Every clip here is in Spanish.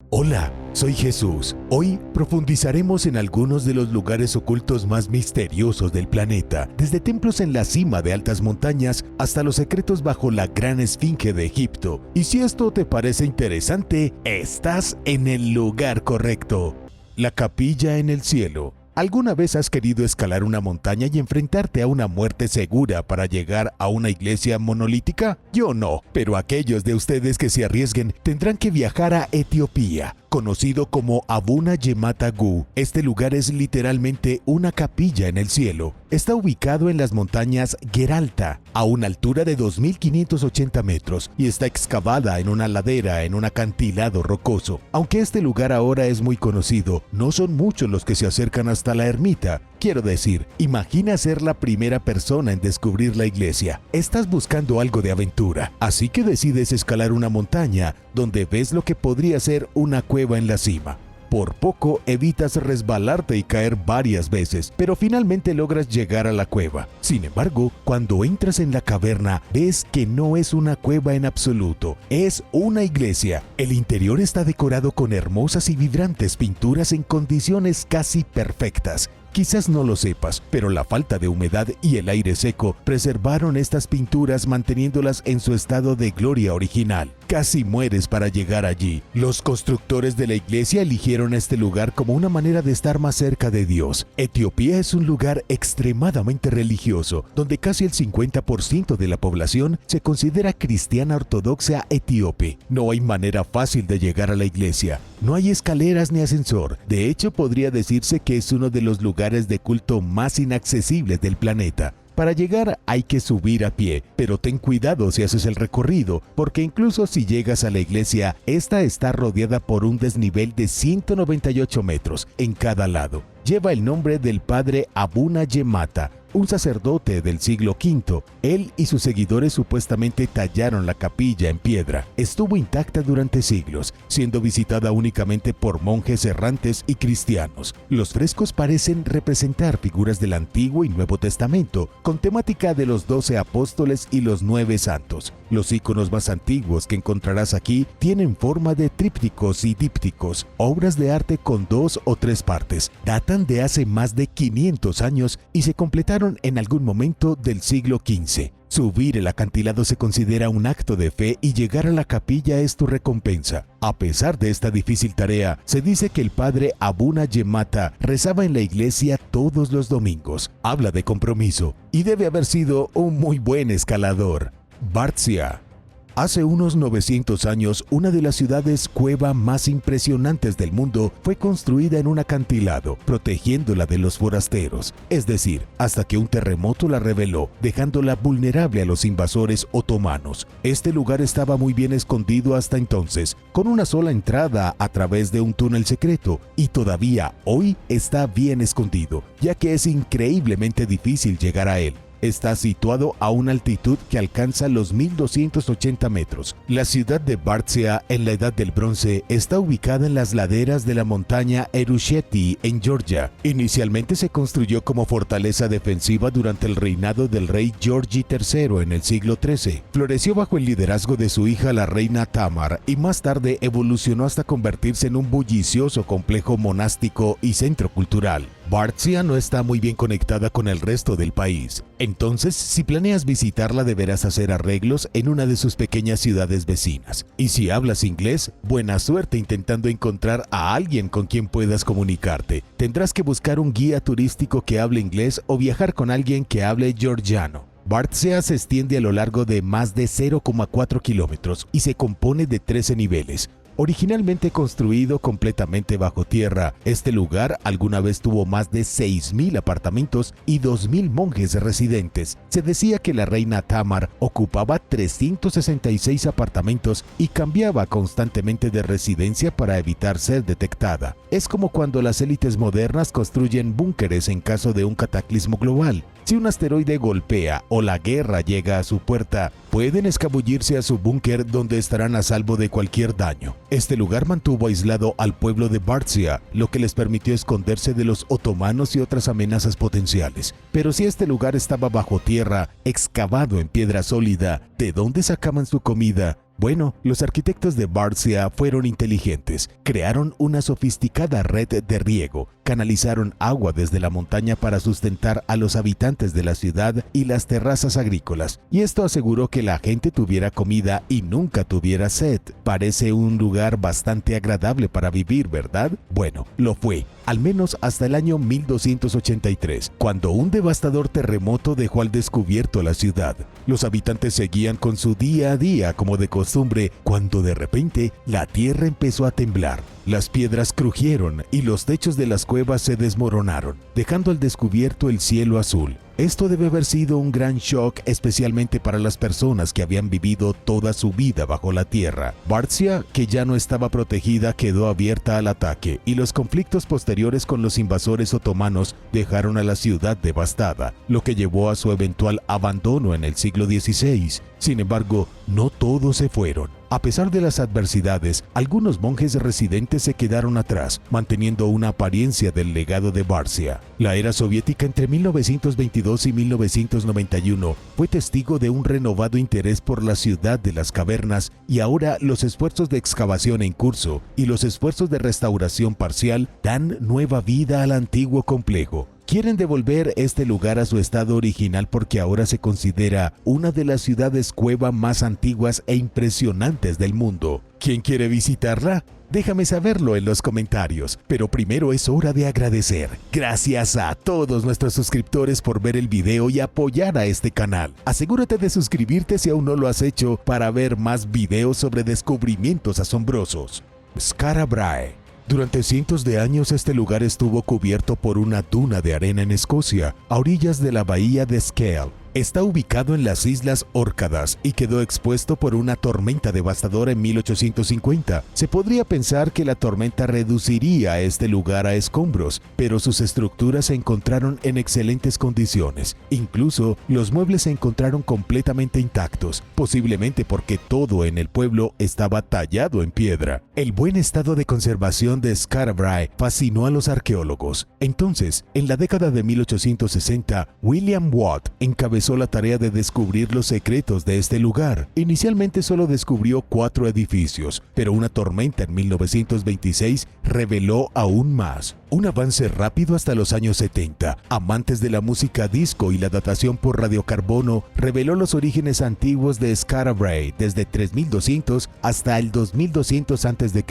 Hola, soy Jesús. Hoy profundizaremos en algunos de los lugares ocultos más misteriosos del planeta, desde templos en la cima de altas montañas hasta los secretos bajo la gran esfinge de Egipto. Y si esto te parece interesante, estás en el lugar correcto. La capilla en el cielo. ¿Alguna vez has querido escalar una montaña y enfrentarte a una muerte segura para llegar a una iglesia monolítica? Yo no, pero aquellos de ustedes que se arriesguen tendrán que viajar a Etiopía, conocido como Abuna Yemata Gu. Este lugar es literalmente una capilla en el cielo. Está ubicado en las montañas Geralta, a una altura de 2.580 metros, y está excavada en una ladera en un acantilado rocoso. Aunque este lugar ahora es muy conocido, no son muchos los que se acercan hasta la ermita. Quiero decir, imagina ser la primera persona en descubrir la iglesia. Estás buscando algo de aventura, así que decides escalar una montaña donde ves lo que podría ser una cueva en la cima. Por poco evitas resbalarte y caer varias veces, pero finalmente logras llegar a la cueva. Sin embargo, cuando entras en la caverna, ves que no es una cueva en absoluto, es una iglesia. El interior está decorado con hermosas y vibrantes pinturas en condiciones casi perfectas. Quizás no lo sepas, pero la falta de humedad y el aire seco preservaron estas pinturas manteniéndolas en su estado de gloria original. Casi mueres para llegar allí. Los constructores de la iglesia eligieron este lugar como una manera de estar más cerca de Dios. Etiopía es un lugar extremadamente religioso, donde casi el 50% de la población se considera cristiana ortodoxa etíope. No hay manera fácil de llegar a la iglesia. No hay escaleras ni ascensor. De hecho, podría decirse que es uno de los lugares de culto más inaccesibles del planeta. Para llegar hay que subir a pie, pero ten cuidado si haces el recorrido, porque incluso si llegas a la iglesia, esta está rodeada por un desnivel de 198 metros en cada lado. Lleva el nombre del padre Abuna Yemata, un sacerdote del siglo V. Él y sus seguidores supuestamente tallaron la capilla en piedra. Estuvo intacta durante siglos, siendo visitada únicamente por monjes errantes y cristianos. Los frescos parecen representar figuras del Antiguo y Nuevo Testamento, con temática de los 12 apóstoles y los 9 santos. Los iconos más antiguos que encontrarás aquí tienen forma de trípticos y dípticos, obras de arte con 2 o 3 partes. Datan de hace más de 500 años y se completaron en algún momento del siglo XV. Subir el acantilado se considera un acto de fe y llegar a la capilla es tu recompensa. A pesar de esta difícil tarea, se dice que el padre Abuna Yemata rezaba en la iglesia todos los domingos. Habla de compromiso y debe haber sido un muy buen escalador. Barcia. Hace unos 900 años, una de las ciudades cueva más impresionantes del mundo fue construida en un acantilado, protegiéndola de los forasteros, es decir, hasta que un terremoto la reveló, dejándola vulnerable a los invasores otomanos. Este lugar estaba muy bien escondido hasta entonces, con una sola entrada a través de un túnel secreto, y todavía hoy está bien escondido, ya que es increíblemente difícil llegar a él. Está situado a una altitud que alcanza los 1.280 metros. La ciudad de Barcia, en la Edad del Bronce, está ubicada en las laderas de la montaña Erusheti, en Georgia. Inicialmente se construyó como fortaleza defensiva durante el reinado del rey Georgi III en el siglo XIII. Floreció bajo el liderazgo de su hija, la reina Tamar, y más tarde evolucionó hasta convertirse en un bullicioso complejo monástico y centro cultural. Barcia no está muy bien conectada con el resto del país. Entonces, si planeas visitarla, deberás hacer arreglos en una de sus pequeñas ciudades vecinas. Y si hablas inglés, buena suerte intentando encontrar a alguien con quien puedas comunicarte. Tendrás que buscar un guía turístico que hable inglés o viajar con alguien que hable georgiano. Barcia se extiende a lo largo de más de 0,4 kilómetros y se compone de 13 niveles. Originalmente construido completamente bajo tierra, este lugar alguna vez tuvo más de 6.000 apartamentos y 2.000 monjes residentes. Se decía que la reina Tamar ocupaba 366 apartamentos y cambiaba constantemente de residencia para evitar ser detectada. Es como cuando las élites modernas construyen búnkeres en caso de un cataclismo global. Si un asteroide golpea o la guerra llega a su puerta, pueden escabullirse a su búnker donde estarán a salvo de cualquier daño. Este lugar mantuvo aislado al pueblo de Barcia, lo que les permitió esconderse de los otomanos y otras amenazas potenciales. Pero si este lugar estaba bajo tierra, excavado en piedra sólida, ¿de dónde sacaban su comida? Bueno, los arquitectos de Barcia fueron inteligentes, crearon una sofisticada red de riego, canalizaron agua desde la montaña para sustentar a los habitantes de la ciudad y las terrazas agrícolas, y esto aseguró que la gente tuviera comida y nunca tuviera sed. Parece un lugar bastante agradable para vivir, ¿verdad? Bueno, lo fue, al menos hasta el año 1283, cuando un devastador terremoto dejó al descubierto la ciudad. Los habitantes seguían con su día a día como de costumbre, cuando de repente la tierra empezó a temblar. Las piedras crujieron y los techos de las cuevas se desmoronaron, dejando al descubierto el cielo azul. Esto debe haber sido un gran shock, especialmente para las personas que habían vivido toda su vida bajo la tierra. Barcia, que ya no estaba protegida, quedó abierta al ataque, y los conflictos posteriores con los invasores otomanos dejaron a la ciudad devastada, lo que llevó a su eventual abandono en el siglo XVI. Sin embargo, no todos se fueron. A pesar de las adversidades, algunos monjes residentes se quedaron atrás, manteniendo una apariencia del legado de Barcia. La era soviética entre 1922 y 1991 fue testigo de un renovado interés por la ciudad de las cavernas, y ahora los esfuerzos de excavación en curso y los esfuerzos de restauración parcial dan nueva vida al antiguo complejo. Quieren devolver este lugar a su estado original porque ahora se considera una de las ciudades cueva más antiguas e impresionantes del mundo. ¿Quién quiere visitarla? Déjame saberlo en los comentarios, pero primero es hora de agradecer. Gracias a todos nuestros suscriptores por ver el video y apoyar a este canal. Asegúrate de suscribirte si aún no lo has hecho para ver más videos sobre descubrimientos asombrosos. Skara Brae. Durante cientos de años este lugar estuvo cubierto por una duna de arena en Escocia, a orillas de la bahía de Scale. Está ubicado en las Islas Órcadas y quedó expuesto por una tormenta devastadora en 1850. Se podría pensar que la tormenta reduciría este lugar a escombros, pero sus estructuras se encontraron en excelentes condiciones. Incluso los muebles se encontraron completamente intactos, posiblemente porque todo en el pueblo estaba tallado en piedra. El buen estado de conservación de Skara Brae fascinó a los arqueólogos. Entonces, en la década de 1860, William Watt encabezó la tarea de descubrir los secretos de este lugar. Inicialmente solo descubrió 4 edificios, pero una tormenta en 1926 reveló aún más. Un avance rápido hasta los años 70. Amantes de la música disco y la datación por radiocarbono reveló los orígenes antiguos de Skara Brae desde 3200 hasta el 2200 a.C.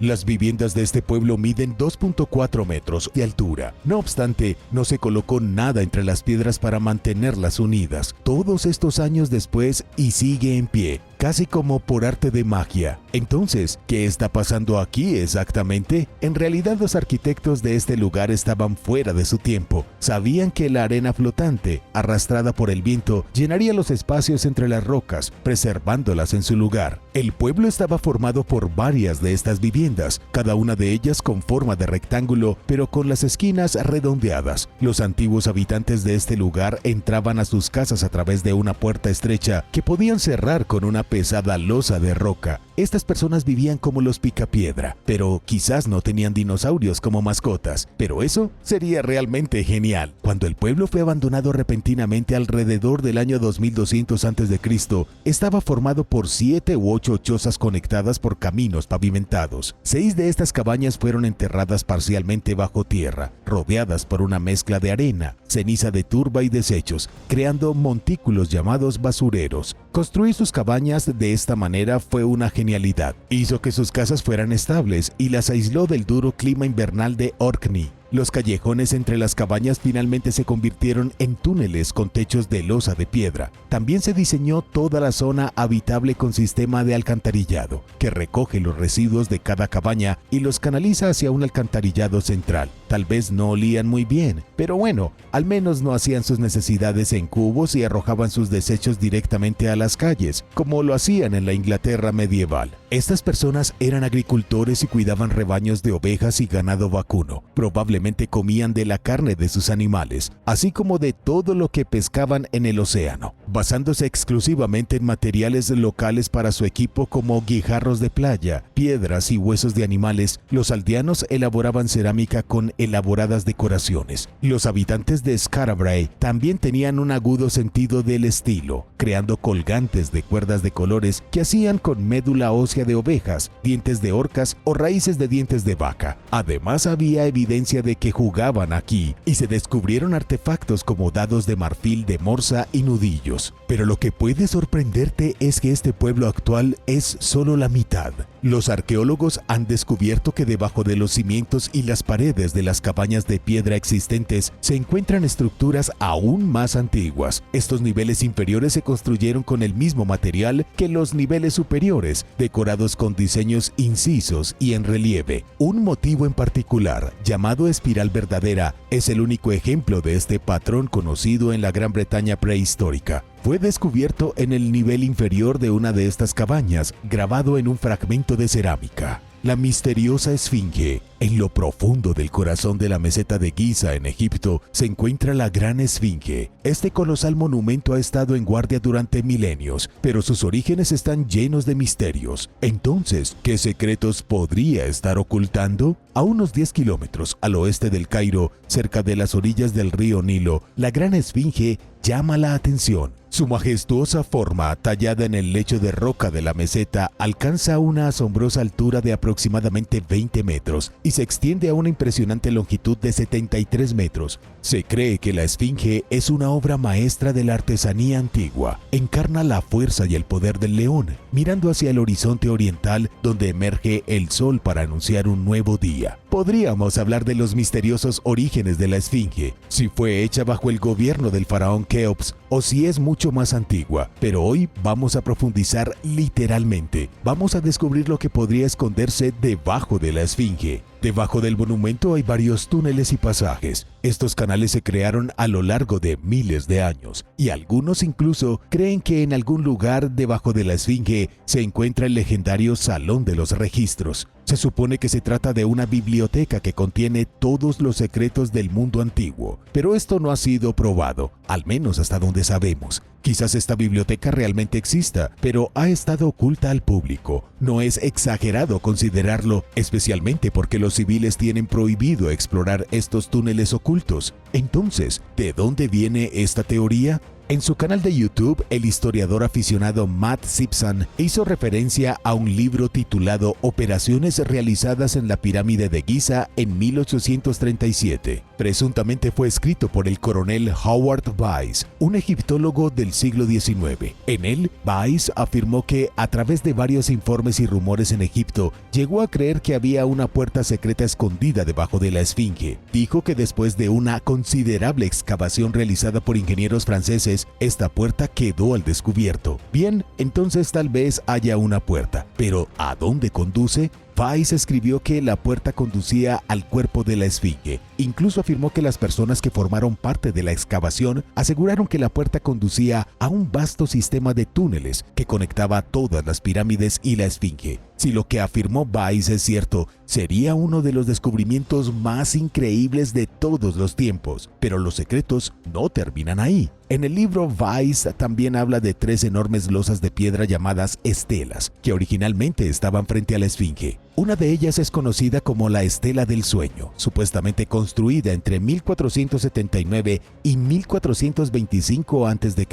Las viviendas de este pueblo miden 2.4 metros de altura. No obstante, no se colocó nada entre las piedras para mantenerlas unidas. Todos estos años después y sigue en pie, casi como por arte de magia. Entonces, ¿qué está pasando aquí exactamente? En realidad los arquitectos de este lugar estaban fuera de su tiempo. Sabían que la arena flotante, arrastrada por el viento, llenaría los espacios entre las rocas, preservándolas en su lugar. El pueblo estaba formado por varias de estas viviendas, cada una de ellas con forma de rectángulo, pero con las esquinas redondeadas. Los antiguos habitantes de este lugar entraban a sus casas a través de una puerta estrecha que podían cerrar con una pesada losa de roca. Estas personas vivían como los picapiedra, pero quizás no tenían dinosaurios como mascotas, pero eso sería realmente genial. Cuando el pueblo fue abandonado repentinamente alrededor del año 2200 a.C., estaba formado por 7 u 8 chozas conectadas por caminos pavimentados. 6 de estas cabañas fueron enterradas parcialmente bajo tierra, rodeadas por una mezcla de arena, ceniza de turba y desechos, creando montículos llamados basureros. Construir sus cabañas de esta manera fue una genialidad. Hizo que sus casas fueran estables y las aisló del duro clima invernal de Orkney. Los callejones entre las cabañas finalmente se convirtieron en túneles con techos de losa de piedra. También se diseñó toda la zona habitable con sistema de alcantarillado, que recoge los residuos de cada cabaña y los canaliza hacia un alcantarillado central. Tal vez no olían muy bien, pero bueno, al menos no hacían sus necesidades en cubos y arrojaban sus desechos directamente a las calles, como lo hacían en la Inglaterra medieval. Estas personas eran agricultores y cuidaban rebaños de ovejas y ganado vacuno. Probablemente comían de la carne de sus animales, así como de todo lo que pescaban en el océano, basándose exclusivamente en materiales locales para su equipo como guijarros de playa, piedras y huesos de animales. Los aldeanos elaboraban cerámica con elaboradas decoraciones. Los habitantes de Skara Brae también tenían un agudo sentido del estilo, creando colgantes de cuerdas de colores que hacían con médula ósea de ovejas, dientes de orcas o raíces de dientes de vaca. Además, había evidencia de que jugaban aquí y se descubrieron artefactos como dados de marfil de morsa y nudillos. Pero lo que puede sorprenderte es que este pueblo actual es solo la mitad. Los arqueólogos han descubierto que debajo de los cimientos y las paredes de las cabañas de piedra existentes se encuentran estructuras aún más antiguas. Estos niveles inferiores se construyeron con el mismo material que los niveles superiores, decorados con diseños incisos y en relieve. Un motivo en particular, llamado espiral verdadera, es el único ejemplo de este patrón conocido en la Gran Bretaña prehistórica. Fue descubierto en el nivel inferior de una de estas cabañas, grabado en un fragmento de cerámica. La misteriosa esfinge. En lo profundo del corazón de la meseta de Giza en Egipto se encuentra la Gran Esfinge. Este colosal monumento ha estado en guardia durante milenios, pero sus orígenes están llenos de misterios. Entonces, ¿qué secretos podría estar ocultando? A unos 10 kilómetros al oeste del Cairo, cerca de las orillas del río Nilo, la Gran Esfinge llama la atención. Su majestuosa forma, tallada en el lecho de roca de la meseta, alcanza una asombrosa altura de aproximadamente 20 metros y se extiende a una impresionante longitud de 73 metros. Se cree que la Esfinge es una obra maestra de la artesanía antigua. Encarna la fuerza y el poder del león, mirando hacia el horizonte oriental donde emerge el sol para anunciar un nuevo día. Podríamos hablar de los misteriosos orígenes de la Esfinge, si fue hecha bajo el gobierno del faraón Keops o si es mucho más antigua, pero hoy vamos a profundizar literalmente. Vamos a descubrir lo que podría esconderse debajo de la Esfinge. Debajo del monumento hay varios túneles y pasajes. Estos canales se crearon a lo largo de miles de años y algunos incluso creen que en algún lugar debajo de la Esfinge se encuentra el legendario Salón de los Registros. Se supone que se trata de una biblioteca que contiene todos los secretos del mundo antiguo, pero esto no ha sido probado, al menos hasta donde sabemos. Quizás esta biblioteca realmente exista, pero ha estado oculta al público. No es exagerado considerarlo, especialmente porque los civiles tienen prohibido explorar estos túneles ocultos. Entonces, ¿de dónde viene esta teoría? En su canal de YouTube, el historiador aficionado Matt Simpson hizo referencia a un libro titulado Operaciones realizadas en la pirámide de Giza en 1837. Presuntamente fue escrito por el coronel Howard Vyse, un egiptólogo del siglo XIX. En él, Vyse afirmó que, a través de varios informes y rumores en Egipto, llegó a creer que había una puerta secreta escondida debajo de la Esfinge. Dijo que después de una considerable excavación realizada por ingenieros franceses, esta puerta quedó al descubierto. Bien, entonces tal vez haya una puerta, pero ¿a dónde conduce? Vyse escribió que la puerta conducía al cuerpo de la Esfinge. Incluso afirmó que las personas que formaron parte de la excavación aseguraron que la puerta conducía a un vasto sistema de túneles que conectaba todas las pirámides y la Esfinge. Si lo que afirmó Vyse es cierto, sería uno de los descubrimientos más increíbles de todos los tiempos. Pero los secretos no terminan ahí. En el libro, Vyse también habla de 3 enormes losas de piedra llamadas estelas, que originalmente estaban frente a la Esfinge. Una de ellas es conocida como la Estela del Sueño, supuestamente construida entre 1479 y 1425 a.C.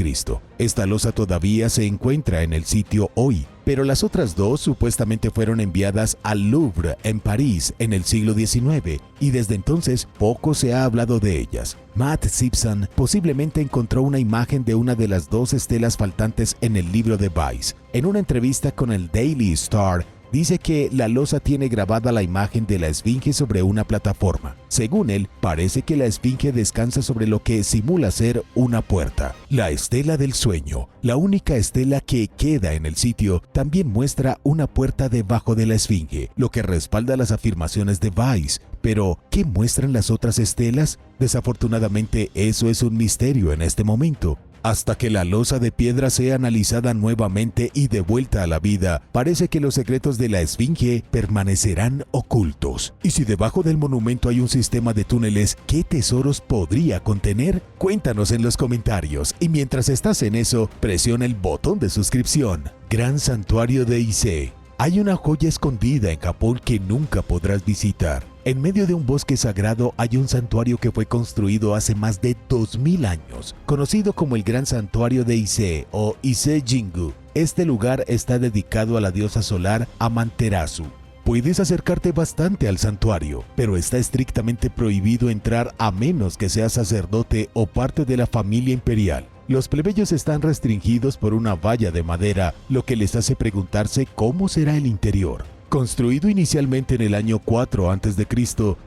Esta losa todavía se encuentra en el sitio hoy, pero las otras 2 supuestamente fueron enviadas al Louvre en París en el siglo XIX y desde entonces poco se ha hablado de ellas. Matt Simpson posiblemente encontró una imagen de una de las 2 estelas faltantes en el libro de Vyse. En una entrevista con el Daily Star, dice que la losa tiene grabada la imagen de la Esfinge sobre una plataforma. Según él, parece que la Esfinge descansa sobre lo que simula ser una puerta. La Estela del Sueño, la única estela que queda en el sitio, también muestra una puerta debajo de la Esfinge, lo que respalda las afirmaciones de Vyse. Pero, ¿qué muestran las otras estelas? Desafortunadamente, eso es un misterio en este momento. Hasta que la losa de piedra sea analizada nuevamente y devuelta a la vida, parece que los secretos de la Esfinge permanecerán ocultos. Y si debajo del monumento hay un sistema de túneles, ¿qué tesoros podría contener? Cuéntanos en los comentarios y mientras estás en eso, presiona el botón de suscripción. Gran Santuario de Ise. Hay una joya escondida en Japón que nunca podrás visitar. En medio de un bosque sagrado hay un santuario que fue construido hace más de 2000 años, conocido como el Gran Santuario de Ise o Ise Jingu. Este lugar está dedicado a la diosa solar Amaterasu. Puedes acercarte bastante al santuario, pero está estrictamente prohibido entrar a menos que seas sacerdote o parte de la familia imperial. Los plebeyos están restringidos por una valla de madera, lo que les hace preguntarse cómo será el interior. Construido inicialmente en el año 4 a.C.,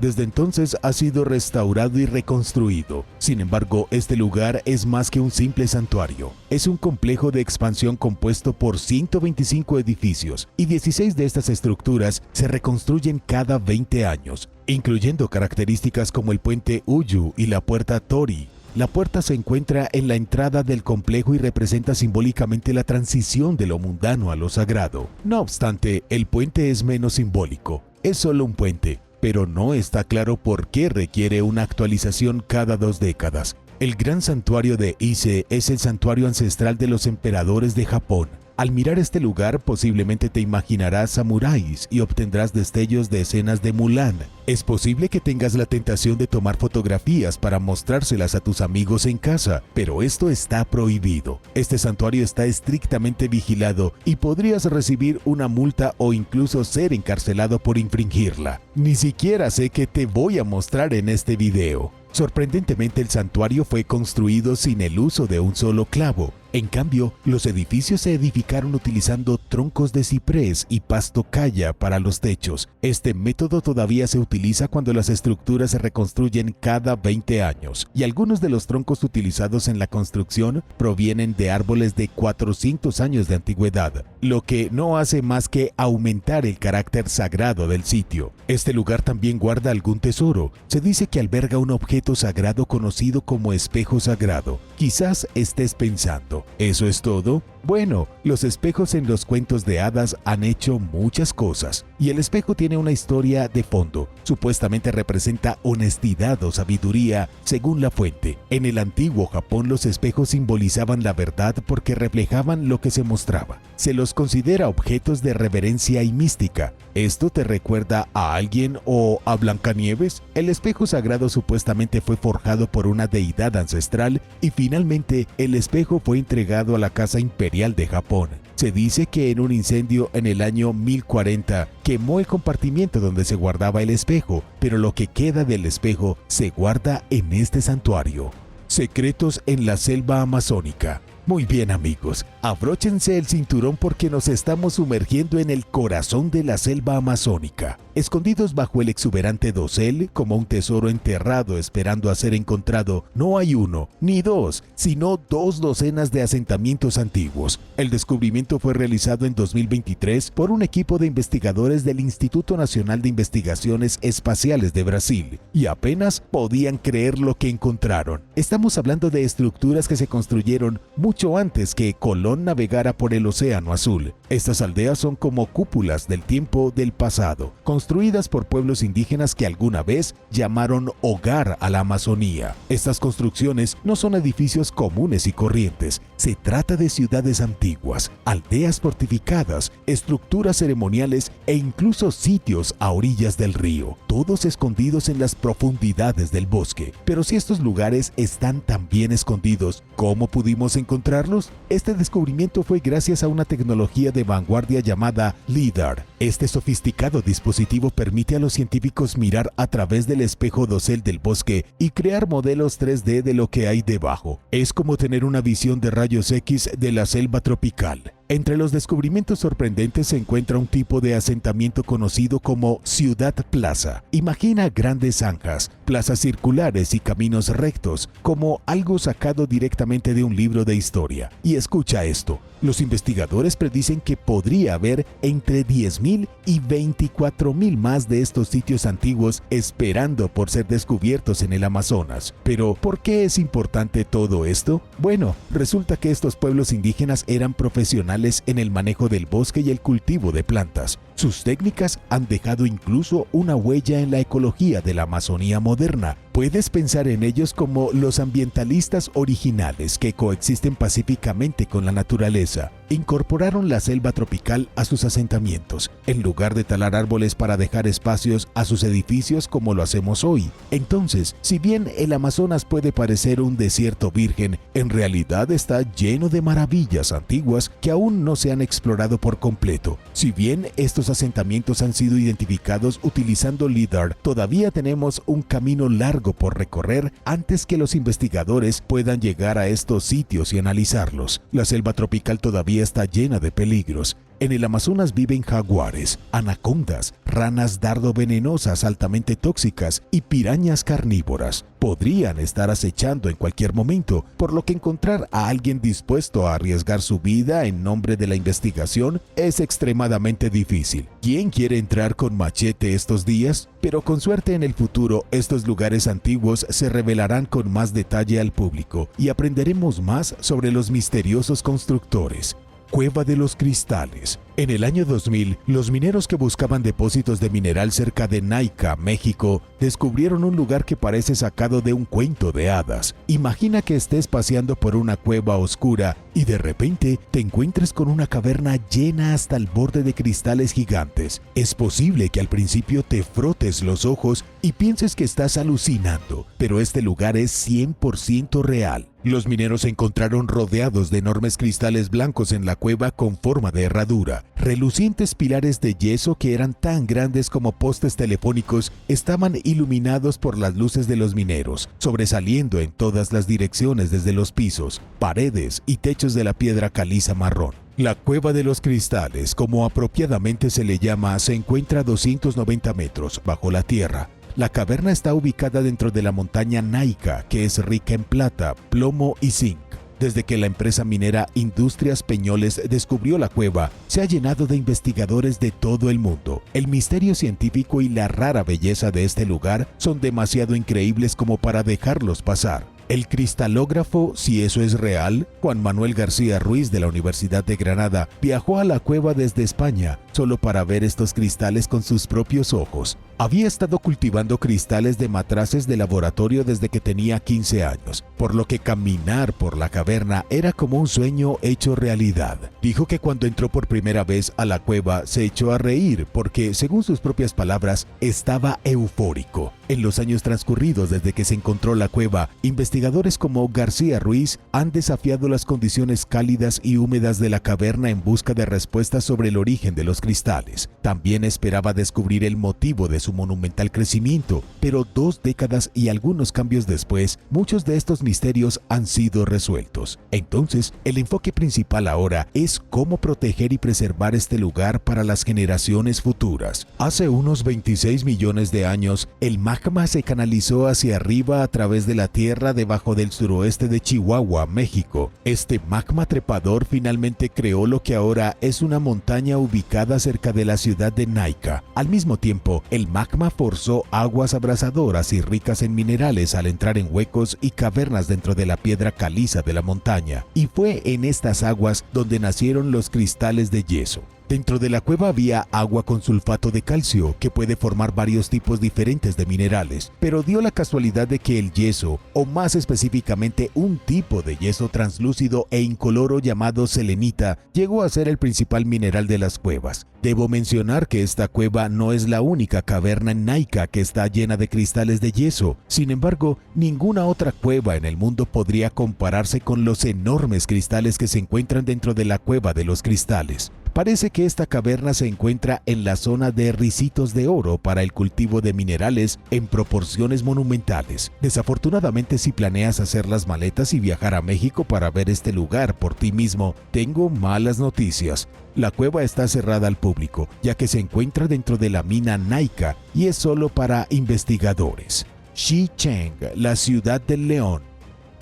desde entonces ha sido restaurado y reconstruido. Sin embargo, este lugar es más que un simple santuario. Es un complejo de expansión compuesto por 125 edificios y 16 de estas estructuras se reconstruyen cada 20 años, incluyendo características como el puente Uyu y la puerta Tori. La puerta se encuentra en la entrada del complejo y representa simbólicamente la transición de lo mundano a lo sagrado. No obstante, el puente es menos simbólico. Es solo un puente, pero no está claro por qué requiere una actualización cada 2 décadas. El Gran Santuario de Ise es el santuario ancestral de los emperadores de Japón. Al mirar este lugar, posiblemente te imaginarás samuráis y obtendrás destellos de escenas de Mulan. Es posible que tengas la tentación de tomar fotografías para mostrárselas a tus amigos en casa, pero esto está prohibido. Este santuario está estrictamente vigilado y podrías recibir una multa o incluso ser encarcelado por infringirla. Ni siquiera sé qué te voy a mostrar en este video. Sorprendentemente, el santuario fue construido sin el uso de un solo clavo. En cambio, los edificios se edificaron utilizando troncos de ciprés y pasto kaya para los techos. Este método todavía se utiliza cuando las estructuras se reconstruyen cada 20 años, y algunos de los troncos utilizados en la construcción provienen de árboles de 400 años de antigüedad, lo que no hace más que aumentar el carácter sagrado del sitio. Este lugar también guarda algún tesoro. Se dice que alberga un objeto sagrado conocido como espejo sagrado. Quizás estés pensando, ¿eso es todo? Bueno, los espejos en los cuentos de hadas han hecho muchas cosas, y el espejo tiene una historia de fondo. Supuestamente representa honestidad o sabiduría, según la fuente. En el antiguo Japón, los espejos simbolizaban la verdad porque reflejaban lo que se mostraba. Se los considera objetos de reverencia y mística. ¿Esto te recuerda a alguien o a Blancanieves? El espejo sagrado supuestamente fue forjado por una deidad ancestral y finalmente el espejo fue entregado a la Casa Imperial de Japón. Se dice que en un incendio en el año 1040 quemó el compartimiento donde se guardaba el espejo, pero lo que queda del espejo se guarda en este santuario. Secretos en la selva amazónica. Muy bien, amigos, abróchense el cinturón porque nos estamos sumergiendo en el corazón de la selva amazónica. Escondidos bajo el exuberante dosel, como un tesoro enterrado esperando a ser encontrado, no hay uno, ni dos, sino 2 docenas de asentamientos antiguos. El descubrimiento fue realizado en 2023 por un equipo de investigadores del Instituto Nacional de Investigaciones Espaciales de Brasil, y apenas podían creer lo que encontraron. Estamos hablando de estructuras que se construyeron mucho antes que Colón navegara por el Océano Azul. Estas aldeas son como cúpulas del tiempo del pasado, construidas por pueblos indígenas que alguna vez llamaron hogar a la Amazonía. Estas construcciones no son edificios comunes y corrientes. Se trata de ciudades antiguas, aldeas fortificadas, estructuras ceremoniales e incluso sitios a orillas del río, todos escondidos en las profundidades del bosque. Pero si estos lugares están tan bien escondidos, ¿cómo pudimos encontrarlos? Este descubrimiento fue gracias a una tecnología de vanguardia llamada LIDAR. Este sofisticado dispositivo permite a los científicos mirar a través del espejo dosel del bosque y crear modelos 3D de lo que hay debajo. Es como tener una visión de rayos X de la selva tropical. Entre los descubrimientos sorprendentes se encuentra un tipo de asentamiento conocido como Ciudad Plaza. Imagina grandes zanjas, plazas circulares y caminos rectos, como algo sacado directamente de un libro de historia. Y escucha esto, los investigadores predicen que podría haber entre 10.000 y 24.000 más de estos sitios antiguos esperando por ser descubiertos en el Amazonas. Pero, ¿por qué es importante todo esto? Bueno, resulta que estos pueblos indígenas eran profesionales en el manejo del bosque y el cultivo de plantas. Sus técnicas han dejado incluso una huella en la ecología de la Amazonía moderna. Puedes pensar en ellos como los ambientalistas originales que coexisten pacíficamente con la naturaleza. Incorporaron la selva tropical a sus asentamientos, en lugar de talar árboles para dejar espacios a sus edificios como lo hacemos hoy. Entonces, si bien el Amazonas puede parecer un desierto virgen, en realidad está lleno de maravillas antiguas que aún no se han explorado por completo. Si bien estos asentamientos han sido identificados utilizando LIDAR, todavía tenemos un camino largo por recorrer antes que los investigadores puedan llegar a estos sitios y analizarlos. La selva tropical todavía está llena de peligros. En el Amazonas viven jaguares, anacondas, ranas dardo venenosas altamente tóxicas y pirañas carnívoras. Podrían estar acechando en cualquier momento, por lo que encontrar a alguien dispuesto a arriesgar su vida en nombre de la investigación es extremadamente difícil. ¿Quién quiere entrar con machete estos días? Pero con suerte en el futuro, estos lugares antiguos se revelarán con más detalle al público y aprenderemos más sobre los misteriosos constructores. Cueva de los Cristales. En el año 2000, los mineros que buscaban depósitos de mineral cerca de Naica, México, descubrieron un lugar que parece sacado de un cuento de hadas. Imagina que estés paseando por una cueva oscura y de repente te encuentres con una caverna llena hasta el borde de cristales gigantes. Es posible que al principio te frotes los ojos y pienses que estás alucinando, pero este lugar es 100% real. Los mineros se encontraron rodeados de enormes cristales blancos en la cueva con forma de herradura. Relucientes pilares de yeso que eran tan grandes como postes telefónicos estaban iluminados por las luces de los mineros, sobresaliendo en todas las direcciones desde los pisos, paredes y techos de la piedra caliza marrón. La Cueva de los Cristales, como apropiadamente se le llama, se encuentra a 290 metros bajo la tierra. La caverna está ubicada dentro de la montaña Naica, que es rica en plata, plomo y zinc. Desde que la empresa minera Industrias Peñoles descubrió la cueva, se ha llenado de investigadores de todo el mundo. El misterio científico y la rara belleza de este lugar son demasiado increíbles como para dejarlos pasar. El cristalógrafo, si eso es real, Juan Manuel García Ruiz de la Universidad de Granada, viajó a la cueva desde España solo para ver estos cristales con sus propios ojos. Había estado cultivando cristales de matraces de laboratorio desde que tenía 15 años, por lo que caminar por la caverna era como un sueño hecho realidad. Dijo que cuando entró por primera vez a la cueva se echó a reír porque, según sus propias palabras, estaba eufórico. En los años transcurridos desde que se encontró la cueva, investigadores como García Ruiz han desafiado las condiciones cálidas y húmedas de la caverna en busca de respuestas sobre el origen de los cristales. También esperaba descubrir el motivo de su monumental crecimiento, pero 2 décadas y algunos cambios después, muchos de estos misterios han sido resueltos. Entonces, el enfoque principal ahora es cómo proteger y preservar este lugar para las generaciones futuras. Hace unos 26 millones de años, el magma se canalizó hacia arriba a través de la tierra debajo del suroeste de Chihuahua, México. Este magma trepador finalmente creó lo que ahora es una montaña ubicada cerca de la ciudad de Naica. Al mismo tiempo, el magma forzó aguas abrasadoras y ricas en minerales al entrar en huecos y cavernas dentro de la piedra caliza de la montaña. Y fue en estas aguas donde nacieron los cristales de yeso. Dentro de la cueva había agua con sulfato de calcio que puede formar varios tipos diferentes de minerales, pero dio la casualidad de que el yeso, o más específicamente un tipo de yeso translúcido e incoloro llamado selenita, llegó a ser el principal mineral de las cuevas. Debo mencionar que esta cueva no es la única caverna en Naica que está llena de cristales de yeso. Sin embargo, ninguna otra cueva en el mundo podría compararse con los enormes cristales que se encuentran dentro de la Cueva de los Cristales. Parece que esta caverna se encuentra en la zona de ricitos de oro para el cultivo de minerales en proporciones monumentales. Desafortunadamente, si planeas hacer las maletas y viajar a México para ver este lugar por ti mismo, tengo malas noticias. La cueva está cerrada al público, ya que se encuentra dentro de la mina Naica y es solo para investigadores. Xicheng, la ciudad del león.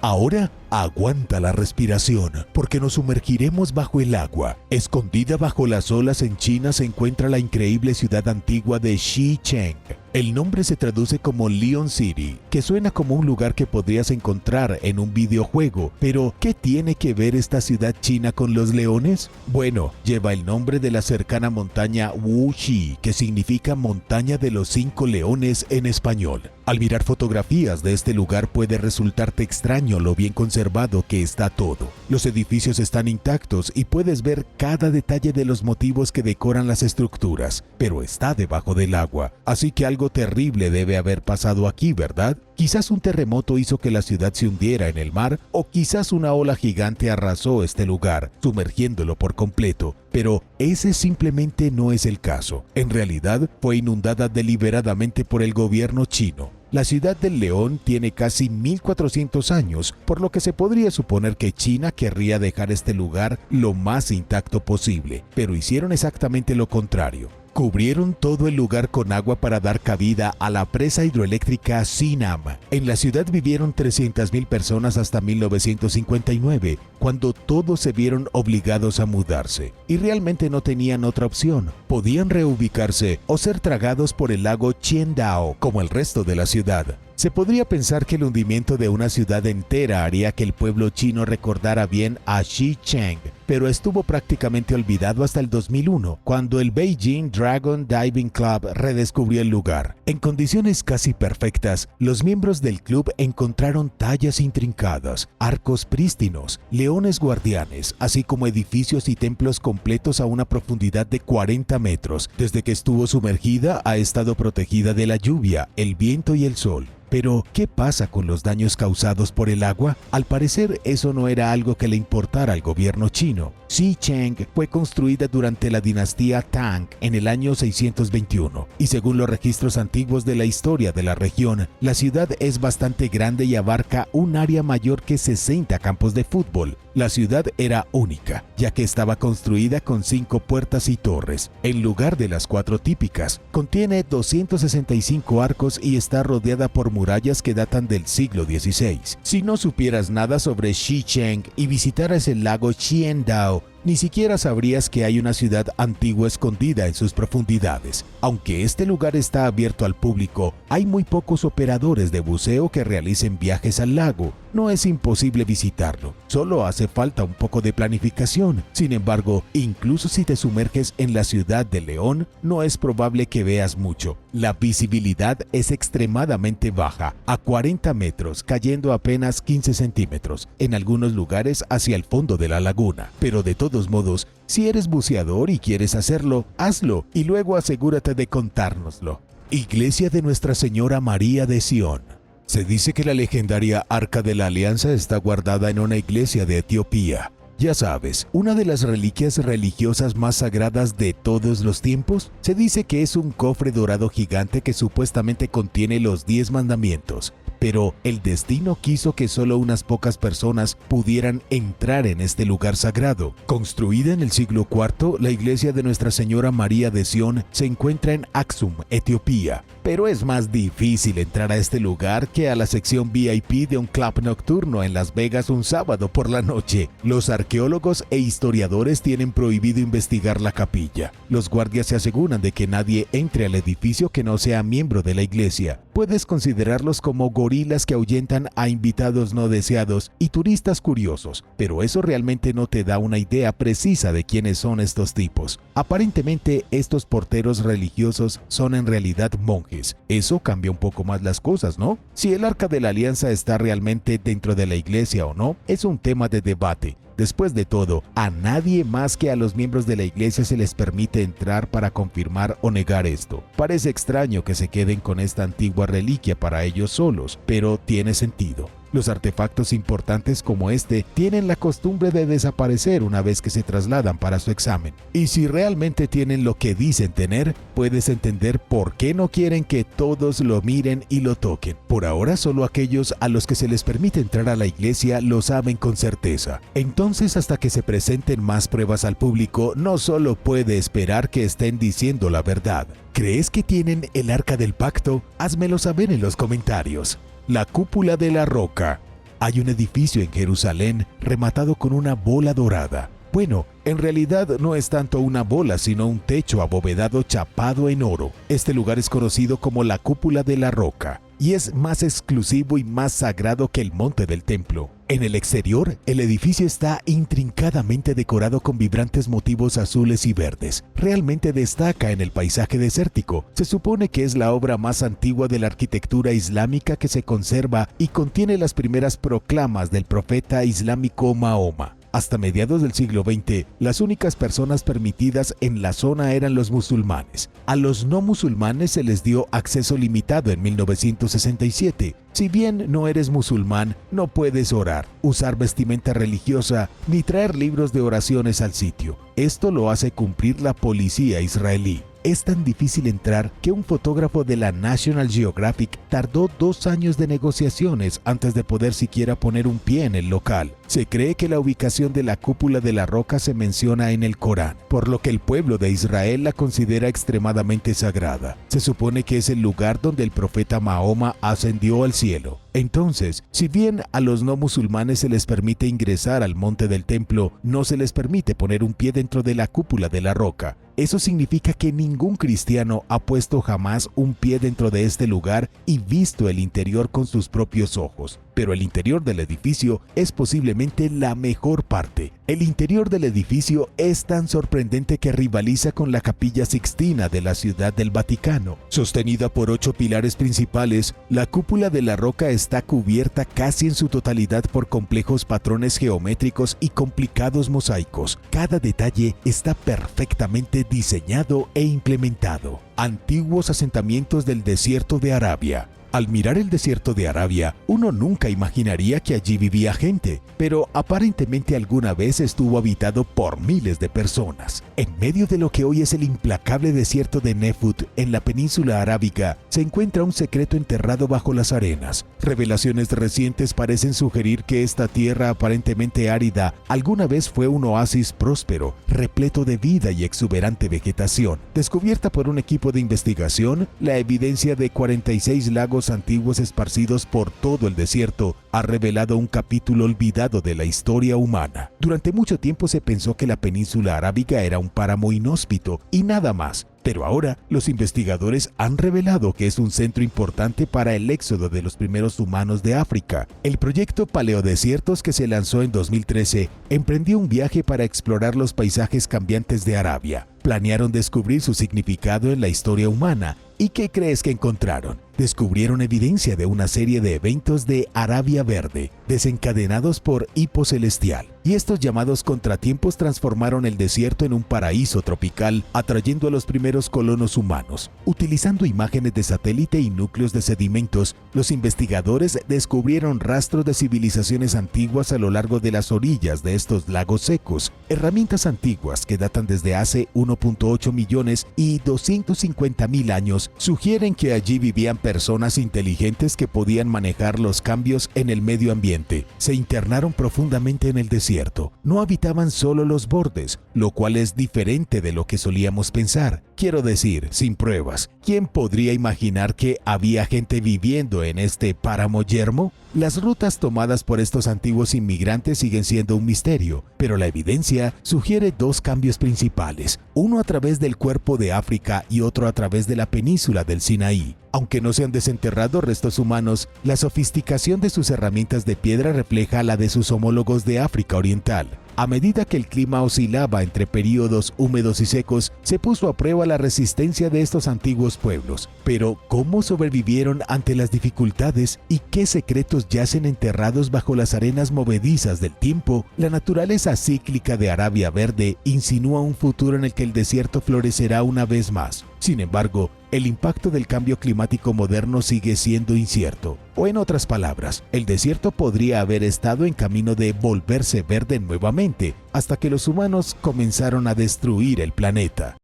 Ahora aguanta la respiración, porque nos sumergiremos bajo el agua. Escondida bajo las olas en China se encuentra la increíble ciudad antigua de Xicheng. El nombre se traduce como Leon City, que suena como un lugar que podrías encontrar en un videojuego. Pero, ¿qué tiene que ver esta ciudad china con los leones? Bueno, lleva el nombre de la cercana montaña Wuxi, que significa montaña de los 5 leones en español. Al mirar fotografías de este lugar puede resultarte extraño lo bien conservado que está todo. Los edificios están intactos y puedes ver cada detalle de los motivos que decoran las estructuras, pero está debajo del agua, así que algo terrible debe haber pasado aquí, ¿verdad? Quizás un terremoto hizo que la ciudad se hundiera en el mar, o quizás una ola gigante arrasó este lugar, sumergiéndolo por completo. Pero ese simplemente no es el caso. En realidad, fue inundada deliberadamente por el gobierno chino. La ciudad del León tiene casi 1400 años, por lo que se podría suponer que China querría dejar este lugar lo más intacto posible, pero hicieron exactamente lo contrario. Cubrieron todo el lugar con agua para dar cabida a la presa hidroeléctrica Sinam. En la ciudad vivieron 300,000 personas hasta 1959, cuando todos se vieron obligados a mudarse, y realmente no tenían otra opción. Podían reubicarse o ser tragados por el lago Qiandao, como el resto de la ciudad. Se podría pensar que el hundimiento de una ciudad entera haría que el pueblo chino recordara bien a Xicheng, pero estuvo prácticamente olvidado hasta el 2001, cuando el Beijing Dragon Diving Club redescubrió el lugar. En condiciones casi perfectas, los miembros del club encontraron tallas intrincadas, arcos prístinos, leones guardianes, así como edificios y templos completos a una profundidad de 40 metros. Desde que estuvo sumergida, ha estado protegida de la lluvia, el viento y el sol. Pero, ¿qué pasa con los daños causados por el agua? Al parecer, eso no era algo que le importara al gobierno chino. Xicheng fue construida durante la dinastía Tang en el año 621, y según los registros antiguos de la historia de la región, la ciudad es bastante grande y abarca un área mayor que 60 campos de fútbol. La ciudad era única, ya que estaba construida con 5 puertas y torres, en lugar de las 4 típicas. Contiene 265 arcos y está rodeada por murallas que datan del siglo XVI. Si no supieras nada sobre Xicheng y visitaras el lago Qiandao, ni siquiera sabrías que hay una ciudad antigua escondida en sus profundidades. Aunque este lugar está abierto al público, hay muy pocos operadores de buceo que realicen viajes al lago. No es imposible visitarlo, solo hace falta un poco de planificación. Sin embargo, incluso si te sumerges en la ciudad de León, no es probable que veas mucho. La visibilidad es extremadamente baja, a 40 metros, cayendo apenas 15 centímetros, en algunos lugares hacia el fondo de la laguna. Pero de todos modos, si eres buceador y quieres hacerlo, hazlo y luego asegúrate de contárnoslo. Iglesia de Nuestra Señora María de Sion. Se dice que la legendaria Arca de la Alianza está guardada en una iglesia de Etiopía. Ya sabes, una de las reliquias religiosas más sagradas de todos los tiempos. Se dice que es un cofre dorado gigante que supuestamente contiene los 10 mandamientos. Pero el destino quiso que solo unas pocas personas pudieran entrar en este lugar sagrado. Construida en el siglo IV, la iglesia de Nuestra Señora María de Sion se encuentra en Aksum, Etiopía. Pero es más difícil entrar a este lugar que a la sección VIP de un club nocturno en Las Vegas un sábado por la noche. Los arqueólogos e historiadores tienen prohibido investigar la capilla. Los guardias se aseguran de que nadie entre al edificio que no sea miembro de la iglesia. Puedes considerarlos como gorilas que ahuyentan a invitados no deseados y turistas curiosos, pero eso realmente no te da una idea precisa de quiénes son estos tipos. Aparentemente, estos porteros religiosos son en realidad monjes. Eso cambia un poco más las cosas, ¿no? Si el Arca de la Alianza está realmente dentro de la iglesia o no, es un tema de debate. Después de todo, a nadie más que a los miembros de la iglesia se les permite entrar para confirmar o negar esto. Parece extraño que se queden con esta antigua reliquia para ellos solos, pero tiene sentido. Los artefactos importantes como este tienen la costumbre de desaparecer una vez que se trasladan para su examen. Y si realmente tienen lo que dicen tener, puedes entender por qué no quieren que todos lo miren y lo toquen. Por ahora, solo aquellos a los que se les permite entrar a la iglesia lo saben con certeza. Entonces, hasta que se presenten más pruebas al público, no solo puede esperar que estén diciendo la verdad. ¿Crees que tienen el Arca del Pacto? Házmelo saber en los comentarios. La Cúpula de la Roca. Hay un edificio en Jerusalén rematado con una bola dorada. Bueno, en realidad no es tanto una bola, sino un techo abovedado chapado en oro. Este lugar es conocido como la Cúpula de la Roca y es más exclusivo y más sagrado que el monte del templo. En el exterior, el edificio está intrincadamente decorado con vibrantes motivos azules y verdes. Realmente destaca en el paisaje desértico. Se supone que es la obra más antigua de la arquitectura islámica que se conserva y contiene las primeras proclamas del profeta islámico Mahoma. Hasta mediados del siglo XX, las únicas personas permitidas en la zona eran los musulmanes. A los no musulmanes se les dio acceso limitado en 1967. Si bien no eres musulmán, no puedes orar, usar vestimenta religiosa ni traer libros de oraciones al sitio. Esto lo hace cumplir la policía israelí. Es tan difícil entrar que un fotógrafo de la National Geographic tardó 2 años de negociaciones antes de poder siquiera poner un pie en el local. Se cree que la ubicación de la cúpula de la roca se menciona en el Corán, por lo que el pueblo de Israel la considera extremadamente sagrada. Se supone que es el lugar donde el profeta Mahoma ascendió al cielo. Entonces, si bien a los no musulmanes se les permite ingresar al monte del templo, no se les permite poner un pie dentro de la cúpula de la roca. Eso significa que ningún cristiano ha puesto jamás un pie dentro de este lugar y visto el interior con sus propios ojos. Pero el interior del edificio es posiblemente la mejor parte. El interior del edificio es tan sorprendente que rivaliza con la Capilla Sixtina de la Ciudad del Vaticano. Sostenida por 8 pilares principales, la cúpula de la roca está cubierta casi en su totalidad por complejos patrones geométricos y complicados mosaicos. Cada detalle está perfectamente diseñado e implementado. Antiguos asentamientos del desierto de Arabia. Al mirar el desierto de Arabia, uno nunca imaginaría que allí vivía gente, pero aparentemente alguna vez estuvo habitado por miles de personas. En medio de lo que hoy es el implacable desierto de Nefut, en la península arábiga, se encuentra un secreto enterrado bajo las arenas. Revelaciones recientes parecen sugerir que esta tierra aparentemente árida alguna vez fue un oasis próspero, repleto de vida y exuberante vegetación. Descubierta por un equipo de investigación, la evidencia de 46 lagos antiguos esparcidos por todo el desierto ha revelado un capítulo olvidado de la historia humana. Durante mucho tiempo se pensó que la península arábiga era un páramo inhóspito y nada más. Pero ahora los investigadores han revelado que es un centro importante para el éxodo de los primeros humanos de África. El proyecto Paleodesiertos, que se lanzó en 2013, emprendió un viaje para explorar los paisajes cambiantes de Arabia. Planearon descubrir su significado en la historia humana. ¿Y qué crees que encontraron? Descubrieron evidencia de una serie de eventos de Arabia Verde, desencadenados por hipo celestial. Y estos llamados contratiempos transformaron el desierto en un paraíso tropical, atrayendo a los primeros colonos humanos. Utilizando imágenes de satélite y núcleos de sedimentos, los investigadores descubrieron rastros de civilizaciones antiguas a lo largo de las orillas de estos lagos secos. Herramientas antiguas que datan desde hace 1.8 millones y 250.000 años sugieren que allí vivían personas inteligentes que podían manejar los cambios en el medio ambiente. Se internaron profundamente en el desierto. No habitaban solo los bordes, lo cual es diferente de lo que solíamos pensar. Quiero decir, sin pruebas, ¿quién podría imaginar que había gente viviendo en este páramo yermo? Las rutas tomadas por estos antiguos inmigrantes siguen siendo un misterio, pero la evidencia sugiere 2 cambios principales, uno a través del cuerpo de África y otro a través de la península del Sinaí. Aunque no se han desenterrado restos humanos, la sofisticación de sus herramientas de piedra refleja la de sus homólogos de África Oriental. A medida que el clima oscilaba entre períodos húmedos y secos, se puso a prueba la resistencia de estos antiguos pueblos. Pero, ¿cómo sobrevivieron ante las dificultades y qué secretos yacen enterrados bajo las arenas movedizas del tiempo? La naturaleza cíclica de Arabia Verde insinúa un futuro en el que el desierto florecerá una vez más. Sin embargo, el impacto del cambio climático moderno sigue siendo incierto. O en otras palabras, el desierto podría haber estado en camino de volverse verde nuevamente, hasta que los humanos comenzaron a destruir el planeta.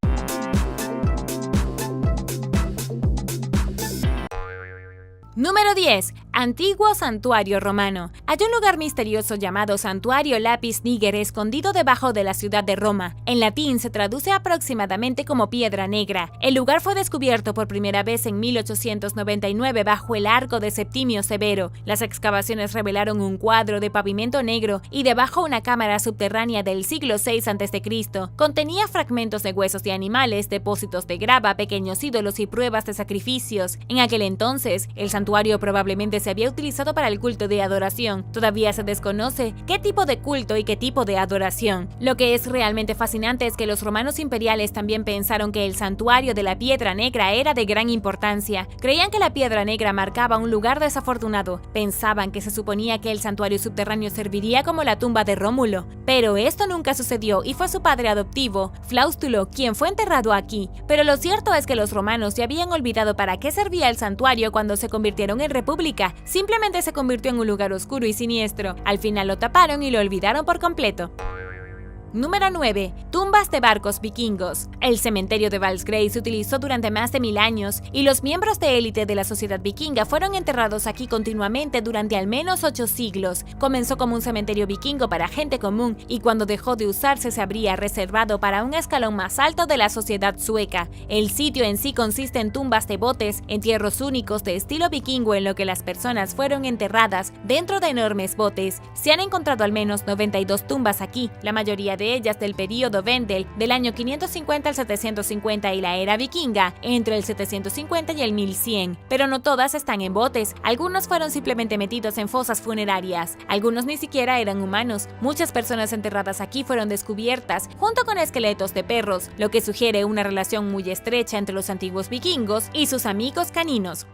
Número 10. Antiguo santuario romano. Hay un lugar misterioso llamado Santuario Lapis Niger escondido debajo de la ciudad de Roma. En latín se traduce aproximadamente como piedra negra. El lugar fue descubierto por primera vez en 1899 bajo el arco de Septimio Severo. Las excavaciones revelaron un cuadro de pavimento negro y debajo una cámara subterránea del siglo VI a.C. Contenía fragmentos de huesos de animales, depósitos de grava, pequeños ídolos y pruebas de sacrificios. En aquel entonces, el santuario probablemente se había utilizado para el culto de adoración. Todavía se desconoce qué tipo de culto y qué tipo de adoración. Lo que es realmente fascinante es que los romanos imperiales también pensaron que el santuario de la Piedra Negra era de gran importancia. Creían que la Piedra Negra marcaba un lugar desafortunado. Pensaban que se suponía que el santuario subterráneo serviría como la tumba de Rómulo. Pero esto nunca sucedió y fue su padre adoptivo, Flaustulo, quien fue enterrado aquí. Pero lo cierto es que los romanos ya habían olvidado para qué servía el santuario cuando se convirtieron en república. Simplemente se convirtió en un lugar oscuro y siniestro. Al final lo taparon y lo olvidaron por completo. Número 9. Tumbas de barcos vikingos. El cementerio de Valsgrave se utilizó durante más de 1000 años y los miembros de élite de la sociedad vikinga fueron enterrados aquí continuamente durante al menos 8 siglos. Comenzó como un cementerio vikingo para gente común y cuando dejó de usarse se habría reservado para un escalón más alto de la sociedad sueca. El sitio en sí consiste en tumbas de botes, entierros únicos de estilo vikingo en lo que las personas fueron enterradas dentro de enormes botes. Se han encontrado al menos 92 tumbas aquí, la mayoría de ellas del período Vendel, del año 550 al 750 y la era vikinga, entre el 750 y el 1100, pero no todas están en botes. Algunos fueron simplemente metidos en fosas funerarias, algunos ni siquiera eran humanos. Muchas personas enterradas aquí fueron descubiertas junto con esqueletos de perros, lo que sugiere una relación muy estrecha entre los antiguos vikingos y sus amigos caninos.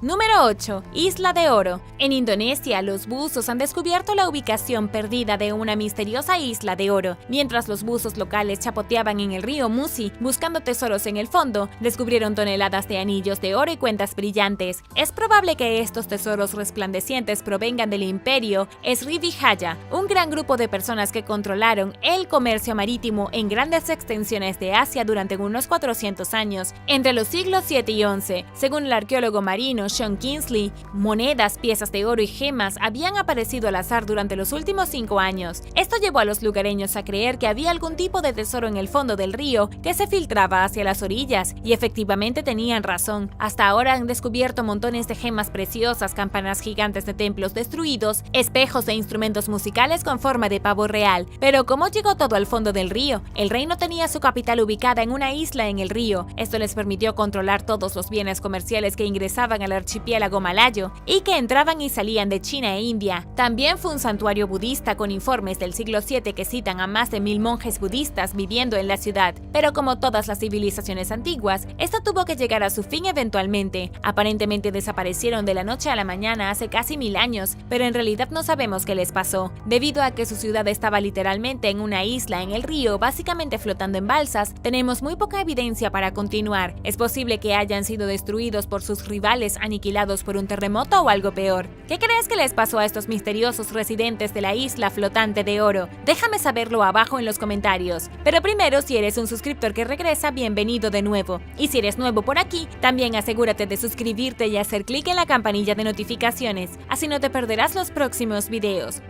Número 8. Isla de Oro. En Indonesia, los buzos han descubierto la ubicación perdida de una misteriosa isla de oro. Mientras los buzos locales chapoteaban en el río Musi buscando tesoros en el fondo, descubrieron toneladas de anillos de oro y cuentas brillantes. Es probable que estos tesoros resplandecientes provengan del imperio Srivijaya, un gran grupo de personas que controlaron el comercio marítimo en grandes extensiones de Asia durante unos 400 años, entre los siglos 7 y 11. Según el arqueólogo marino Sean Kingsley, monedas, piezas de oro y gemas habían aparecido al azar durante los últimos 5 años. Esto llevó a los lugareños a creer que había algún tipo de tesoro en el fondo del río que se filtraba hacia las orillas, y efectivamente tenían razón. Hasta ahora han descubierto montones de gemas preciosas, campanas gigantes de templos destruidos, espejos e instrumentos musicales con forma de pavo real. Pero ¿cómo llegó todo al fondo del río? El reino tenía su capital ubicada en una isla en el río. Esto les permitió controlar todos los bienes comerciales que ingresaban al archipiélago malayo y que entraban y salían de China e India. También fue un santuario budista con informes del siglo VII que citan a más de 1000 monjes budistas viviendo en la ciudad. Pero como todas las civilizaciones antiguas, esto tuvo que llegar a su fin eventualmente. Aparentemente desaparecieron de la noche a la mañana hace casi 1000 años, pero en realidad no sabemos qué les pasó. Debido a que su ciudad estaba literalmente en una isla en el río, básicamente flotando en balsas, tenemos muy poca evidencia para continuar. Es posible que hayan sido destruidos por sus rivales, aniquilados por un terremoto o algo peor. ¿Qué crees que les pasó a estos misteriosos residentes de la isla flotante de oro? Déjame saberlo abajo en los comentarios. Pero primero, si eres un suscriptor que regresa, bienvenido de nuevo. Y si eres nuevo por aquí, también asegúrate de suscribirte y hacer clic en la campanilla de notificaciones, así no te perderás los próximos videos.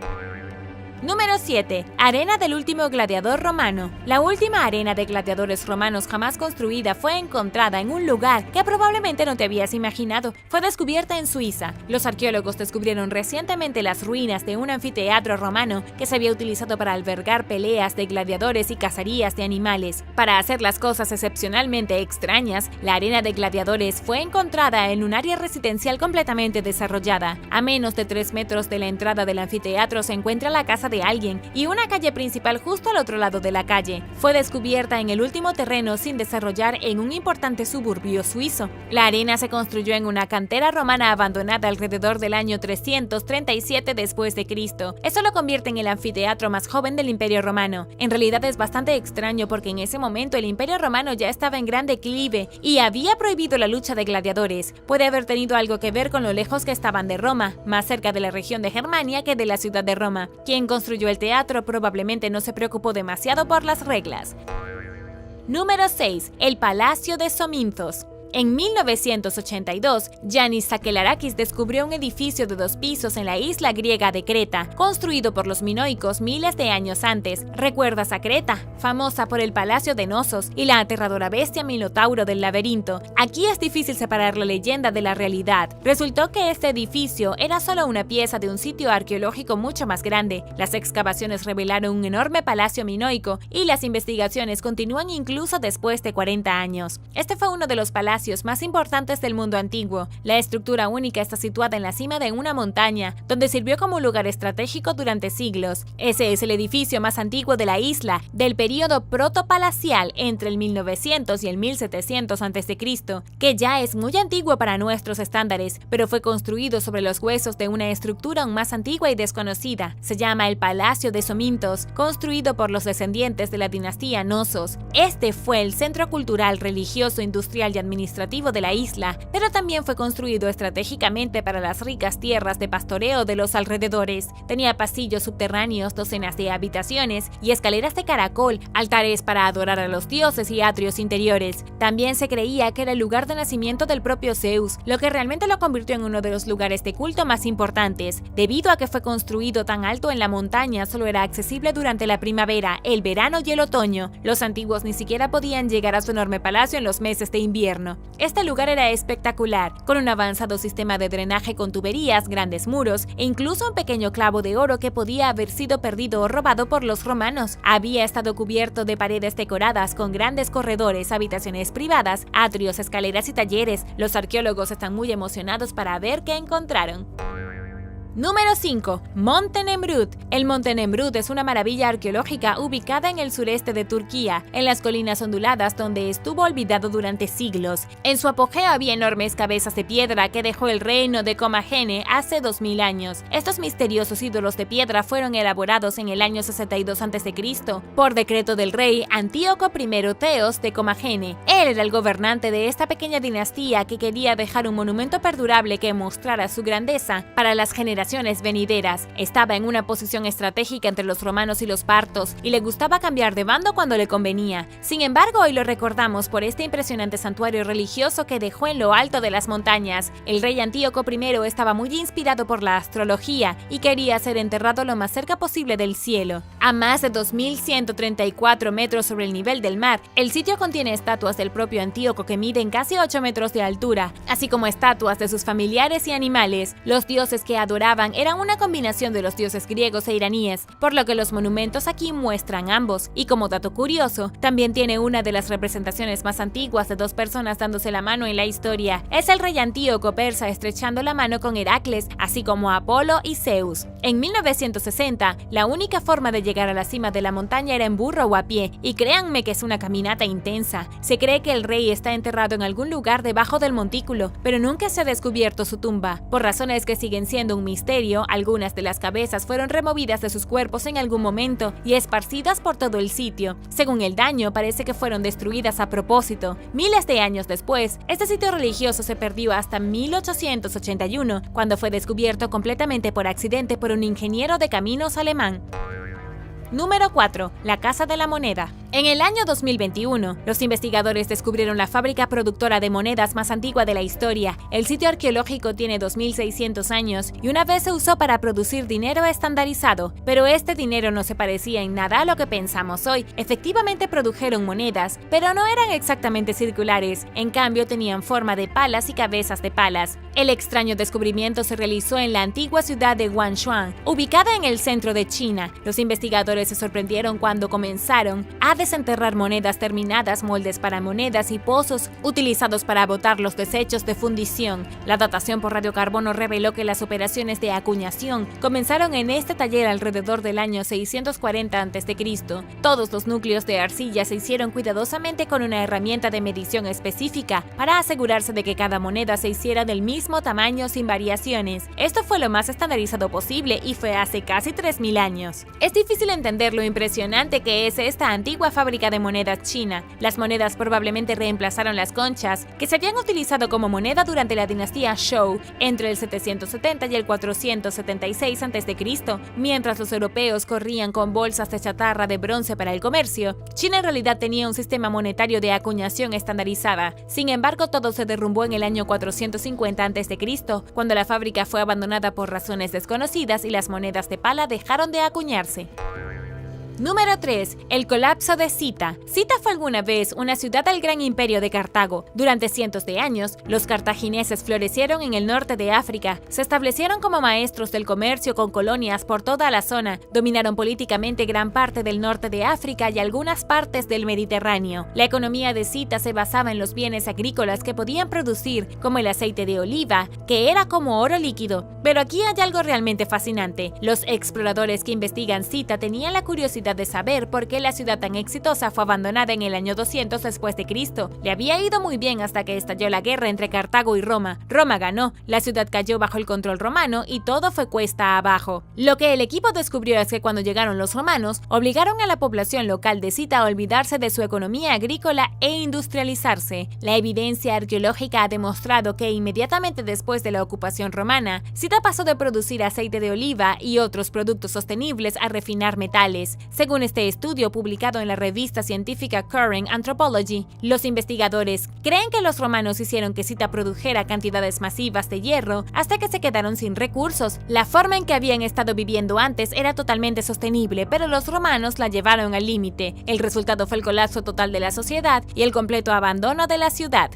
Número 7. Arena del último gladiador romano. La última arena de gladiadores romanos jamás construida fue encontrada en un lugar que probablemente no te habías imaginado. Fue descubierta en Suiza. Los arqueólogos descubrieron recientemente las ruinas de un anfiteatro romano que se había utilizado para albergar peleas de gladiadores y cacerías de animales. Para hacer las cosas excepcionalmente extrañas, la arena de gladiadores fue encontrada en un área residencial completamente desarrollada. A menos de 3 metros de la entrada del anfiteatro se encuentra la casa de alguien y una calle principal justo al otro lado de la calle. Fue descubierta en el último terreno sin desarrollar en un importante suburbio suizo. La arena se construyó en una cantera romana abandonada alrededor del año 337 después de Cristo. Eso lo convierte en el anfiteatro más joven del Imperio Romano. En realidad es bastante extraño porque en ese momento el Imperio Romano ya estaba en gran declive y había prohibido la lucha de gladiadores. Puede haber tenido algo que ver con lo lejos que estaban de Roma, más cerca de la región de Germania que de la ciudad de Roma. Quien construyó el teatro probablemente no se preocupó demasiado por las reglas. Número 6. El Palacio de Sominthos. En 1982, Yanis Sakellarakiis descubrió un edificio de 2 pisos en la isla griega de Creta, construido por los minoicos miles de años antes. ¿Recuerdas a Creta? Famosa por el Palacio de Nosos y la aterradora bestia Minotauro del laberinto. Aquí es difícil separar la leyenda de la realidad. Resultó que este edificio era solo una pieza de un sitio arqueológico mucho más grande. Las excavaciones revelaron un enorme palacio minoico y las investigaciones continúan incluso después de 40 años. Este fue uno de los palacios palacios más importantes del mundo antiguo. La estructura única está situada en la cima de una montaña, donde sirvió como un lugar estratégico durante siglos. Ese es el edificio más antiguo de la isla, del período protopalacial entre el 1900 y el 1700 a.C., que ya es muy antiguo para nuestros estándares, pero fue construido sobre los huesos de una estructura aún más antigua y desconocida. Se llama el Palacio de Somintos, construido por los descendientes de la dinastía Knossos. Este fue el centro cultural, religioso, industrial y administrativo de la isla, pero también fue construido estratégicamente para las ricas tierras de pastoreo de los alrededores. Tenía pasillos subterráneos, docenas de habitaciones y escaleras de caracol, altares para adorar a los dioses y atrios interiores. También se creía que era el lugar de nacimiento del propio Zeus, lo que realmente lo convirtió en uno de los lugares de culto más importantes. Debido a que fue construido tan alto en la montaña, solo era accesible durante la primavera, el verano y el otoño. Los antiguos ni siquiera podían llegar a su enorme palacio en los meses de invierno. Este lugar era espectacular, con un avanzado sistema de drenaje con tuberías, grandes muros e incluso un pequeño clavo de oro que podía haber sido perdido o robado por los romanos. Había estado cubierto de paredes decoradas con grandes corredores, habitaciones privadas, atrios, escaleras y talleres. Los arqueólogos están muy emocionados para ver qué encontraron. Número 5. Monte Nemrut. El Monte Nemrut es una maravilla arqueológica ubicada en el sureste de Turquía, en las colinas onduladas donde estuvo olvidado durante siglos. En su apogeo había enormes cabezas de piedra que dejó el reino de Comagene hace 2000 años. Estos misteriosos ídolos de piedra fueron elaborados en el año 62 a.C. por decreto del rey Antíoco I Teos de Comagene. Él era el gobernante de esta pequeña dinastía que quería dejar un monumento perdurable que mostrara su grandeza para las generaciones venideras. Estaba en una posición estratégica entre los romanos y los partos y le gustaba cambiar de bando cuando le convenía. Sin embargo, hoy lo recordamos por este impresionante santuario religioso que dejó en lo alto de las montañas. El rey Antíoco I estaba muy inspirado por la astrología y quería ser enterrado lo más cerca posible del cielo. A más de 2134 metros sobre el nivel del mar, el sitio contiene estatuas del propio Antíoco que miden casi 8 metros de altura, así como estatuas de sus familiares y animales. Los dioses que adoraban eran una combinación de los dioses griegos e iraníes, por lo que los monumentos aquí muestran ambos. Y como dato curioso, también tiene una de las representaciones más antiguas de dos personas dándose la mano en la historia. Es el rey Antíoco persa estrechando la mano con Heracles, así como Apolo y Zeus. En 1960, la única forma de llegar a la cima de la montaña era en burro o a pie, y créanme que es una caminata intensa. Se cree que el rey está enterrado en algún lugar debajo del montículo, pero nunca se ha descubierto su tumba. Por razones que siguen siendo un misterio, algunas de las cabezas fueron removidas de sus cuerpos en algún momento y esparcidas por todo el sitio. Según el daño, parece que fueron destruidas a propósito. Miles de años después, este sitio religioso se perdió hasta 1881, cuando fue descubierto completamente por accidente por un ingeniero de caminos alemán. Número 4. La Casa de la Moneda. En el año 2021, los investigadores descubrieron la fábrica productora de monedas más antigua de la historia. El sitio arqueológico tiene 2600 años y una vez se usó para producir dinero estandarizado, pero este dinero no se parecía en nada a lo que pensamos hoy. Efectivamente produjeron monedas, pero no eran exactamente circulares, en cambio tenían forma de palas y cabezas de palas. El extraño descubrimiento se realizó en la antigua ciudad de Guanshuang, ubicada en el centro de China. Los investigadores se sorprendieron cuando comenzaron a desenterrar monedas terminadas, moldes para monedas y pozos utilizados para botar los desechos de fundición. La datación por radiocarbono reveló que las operaciones de acuñación comenzaron en este taller alrededor del año 640 a.C. Todos los núcleos de arcilla se hicieron cuidadosamente con una herramienta de medición específica para asegurarse de que cada moneda se hiciera del mismo tamaño sin variaciones. Esto fue lo más estandarizado posible y fue hace casi 3000 años. Es difícil entender lo impresionante que es esta antigua fábrica de monedas china. Las monedas probablemente reemplazaron las conchas, que se habían utilizado como moneda durante la dinastía Zhou entre el 770 y el 476 a.C. Mientras los europeos corrían con bolsas de chatarra de bronce para el comercio, China en realidad tenía un sistema monetario de acuñación estandarizada. Sin embargo, todo se derrumbó en el año 450 a.C., cuando la fábrica fue abandonada por razones desconocidas y las monedas de pala dejaron de acuñarse. Número 3. El colapso de Cita. Cita fue alguna vez una ciudad del gran imperio de Cartago. Durante cientos de años, los cartagineses florecieron en el norte de África, se establecieron como maestros del comercio con colonias por toda la zona, dominaron políticamente gran parte del norte de África y algunas partes del Mediterráneo. La economía de Cita se basaba en los bienes agrícolas que podían producir, como el aceite de oliva, que era como oro líquido. Pero aquí hay algo realmente fascinante. Los exploradores que investigan Cita tenían la curiosidad de saber por qué la ciudad tan exitosa fue abandonada en el año 200 después de Cristo. Le había ido muy bien hasta que estalló la guerra entre Cartago y Roma. Roma ganó, la ciudad cayó bajo el control romano y todo fue cuesta abajo. Lo que el equipo descubrió es que cuando llegaron los romanos, obligaron a la población local de Cita a olvidarse de su economía agrícola e industrializarse. La evidencia arqueológica ha demostrado que inmediatamente después de la ocupación romana, Cita pasó de producir aceite de oliva y otros productos sostenibles a refinar metales. Según este estudio publicado en la revista científica Current Anthropology, los investigadores creen que los romanos hicieron que Cita produjera cantidades masivas de hierro hasta que se quedaron sin recursos. La forma en que habían estado viviendo antes era totalmente sostenible, pero los romanos la llevaron al límite. El resultado fue el colapso total de la sociedad y el completo abandono de la ciudad.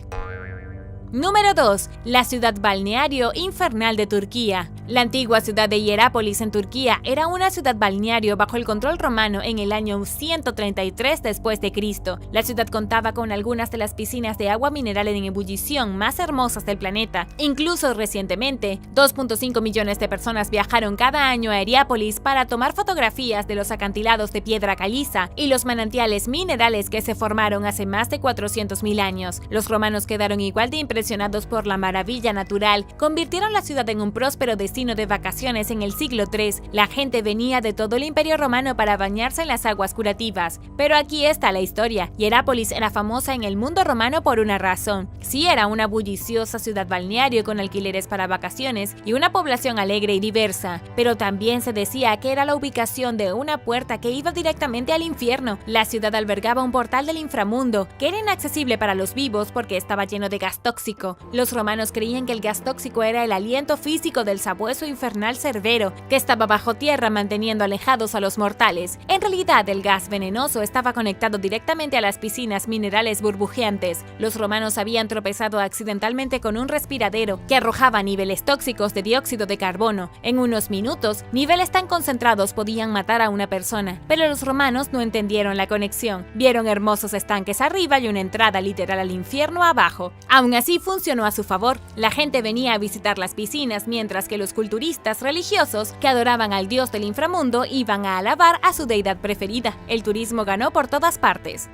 Número 2. La ciudad balneario infernal de Turquía. La antigua ciudad de Hierápolis en Turquía era una ciudad balneario bajo el control romano en el año 133 después de Cristo. La ciudad contaba con algunas de las piscinas de agua mineral en ebullición más hermosas del planeta. Incluso recientemente, 2.5 millones de personas viajaron cada año a Hierápolis para tomar fotografías de los acantilados de piedra caliza y los manantiales minerales que se formaron hace más de 400.000 años. Los romanos quedaron igual de impresionados por la maravilla natural, convirtieron la ciudad en un próspero destino de vacaciones en el siglo III. La gente venía de todo el Imperio Romano para bañarse en las aguas curativas. Pero aquí está la historia. Hierápolis era famosa en el mundo romano por una razón. Sí, era una bulliciosa ciudad balneario con alquileres para vacaciones y una población alegre y diversa, pero también se decía que era la ubicación de una puerta que iba directamente al infierno. La ciudad albergaba un portal del inframundo, que era inaccesible para los vivos porque estaba lleno de gas tóxico. Los romanos creían que el gas tóxico era el aliento físico del sabueso infernal Cerbero, que estaba bajo tierra manteniendo alejados a los mortales. En realidad, el gas venenoso estaba conectado directamente a las piscinas minerales burbujeantes. Los romanos habían tropezado accidentalmente con un respiradero que arrojaba niveles tóxicos de dióxido de carbono. En unos minutos, niveles tan concentrados podían matar a una persona, pero los romanos no entendieron la conexión. Vieron hermosos estanques arriba y una entrada literal al infierno abajo. Aún así, funcionó a su favor. La gente venía a visitar las piscinas, mientras que los culturistas religiosos que adoraban al dios del inframundo iban a alabar a su deidad preferida. El turismo ganó por todas partes.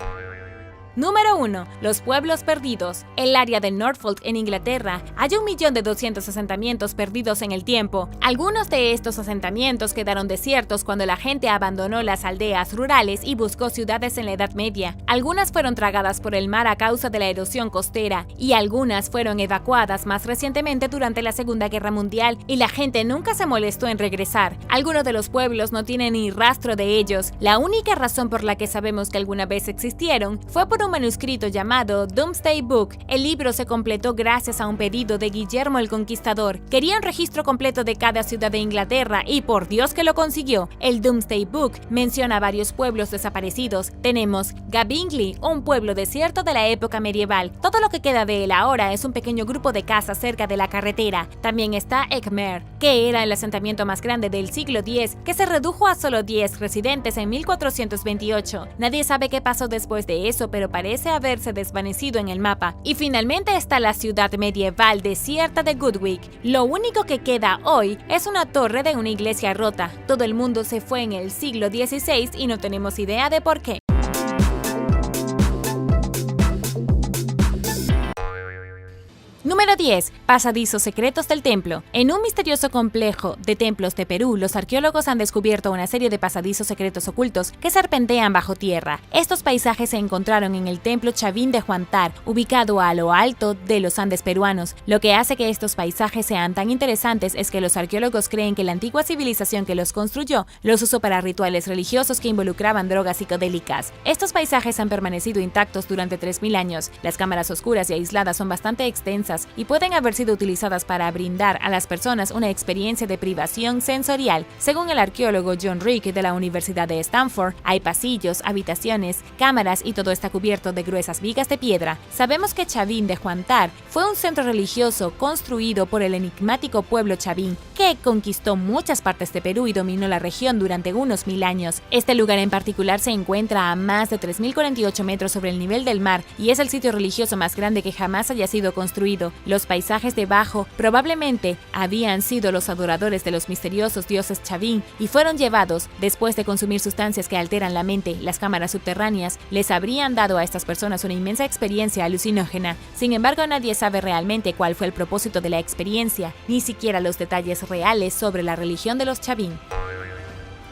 Número 1. Los pueblos perdidos. En el área de Norfolk, en Inglaterra, hay 1.200.000 asentamientos perdidos en el tiempo. Algunos de estos asentamientos quedaron desiertos cuando la gente abandonó las aldeas rurales y buscó ciudades en la Edad Media. Algunas fueron tragadas por el mar a causa de la erosión costera y algunas fueron evacuadas más recientemente durante la Segunda Guerra Mundial y la gente nunca se molestó en regresar. Algunos de los pueblos no tienen ni rastro de ellos. La única razón por la que sabemos que alguna vez existieron fue por un manuscrito llamado Domesday Book. El libro se completó gracias a un pedido de Guillermo el Conquistador. Quería un registro completo de cada ciudad de Inglaterra y por Dios que lo consiguió. El Domesday Book menciona varios pueblos desaparecidos. Tenemos Gabingley, un pueblo desierto de la época medieval. Todo lo que queda de él ahora es un pequeño grupo de casas cerca de la carretera. También está Eckmere, que era el asentamiento más grande del siglo X, que se redujo a solo 10 residentes en 1428. Nadie sabe qué pasó después de eso, pero parece haberse desvanecido en el mapa. Y finalmente está la ciudad medieval desierta de Goodwick. Lo único que queda hoy es una torre de una iglesia rota. Todo el mundo se fue en el siglo XVI y no tenemos idea de por qué. Número 10. Pasadizos secretos del templo. En un misterioso complejo de templos de Perú, los arqueólogos han descubierto una serie de pasadizos secretos ocultos que serpentean bajo tierra. Estos paisajes se encontraron en el templo Chavín de Huántar, ubicado a lo alto de los Andes peruanos. Lo que hace que estos paisajes sean tan interesantes es que los arqueólogos creen que la antigua civilización que los construyó los usó para rituales religiosos que involucraban drogas psicodélicas. Estos paisajes han permanecido intactos durante 3.000 años. Las cámaras oscuras y aisladas son bastante extensas, y pueden haber sido utilizadas para brindar a las personas una experiencia de privación sensorial. Según el arqueólogo John Rick de la Universidad de Stanford, hay pasillos, habitaciones, cámaras y todo está cubierto de gruesas vigas de piedra. Sabemos que Chavín de Huántar fue un centro religioso construido por el enigmático pueblo Chavín, que conquistó muchas partes de Perú y dominó la región durante unos 1000 años. Este lugar en particular se encuentra a más de 3048 metros sobre el nivel del mar y es el sitio religioso más grande que jamás haya sido construido. Los paisajes debajo probablemente habían sido los adoradores de los misteriosos dioses Chavín y fueron llevados después de consumir sustancias que alteran la mente. Las cámaras subterráneas les habrían dado a estas personas una inmensa experiencia alucinógena. Sin embargo, nadie sabe realmente cuál fue el propósito de la experiencia, ni siquiera los detalles reales sobre la religión de los Chavín.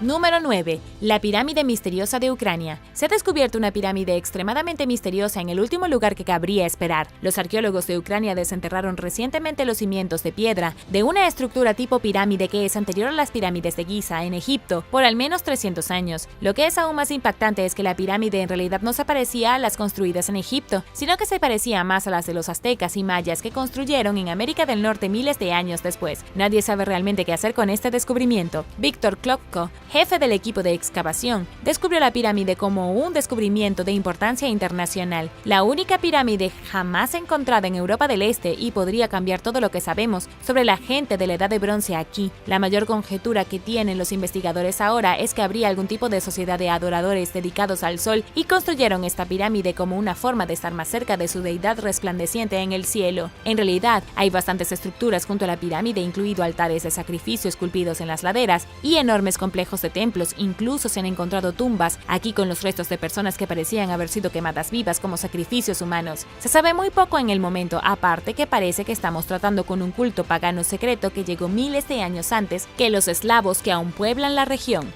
Número 9. La pirámide misteriosa de Ucrania. Se ha descubierto una pirámide extremadamente misteriosa en el último lugar que cabría esperar. Los arqueólogos de Ucrania desenterraron recientemente los cimientos de piedra de una estructura tipo pirámide que es anterior a las pirámides de Giza en Egipto por al menos 300 años. Lo que es aún más impactante es que la pirámide en realidad no se parecía a las construidas en Egipto, sino que se parecía más a las de los aztecas y mayas que construyeron en América del Norte miles de años después. Nadie sabe realmente qué hacer con este descubrimiento. Víctor Klopko, jefe del equipo de excavación, descubrió la pirámide como un descubrimiento de importancia internacional, la única pirámide jamás encontrada en Europa del Este y podría cambiar todo lo que sabemos sobre la gente de la Edad de Bronce aquí. La mayor conjetura que tienen los investigadores ahora es que habría algún tipo de sociedad de adoradores dedicados al sol y construyeron esta pirámide como una forma de estar más cerca de su deidad resplandeciente en el cielo. En realidad, hay bastantes estructuras junto a la pirámide, incluido altares de sacrificio esculpidos en las laderas y enormes complejos de templos. Incluso se han encontrado tumbas aquí con los restos de personas que parecían haber sido quemadas vivas como sacrificios humanos. Se sabe muy poco en el momento, aparte que parece que estamos tratando con un culto pagano secreto que llegó miles de años antes que los eslavos que aún pueblan la región.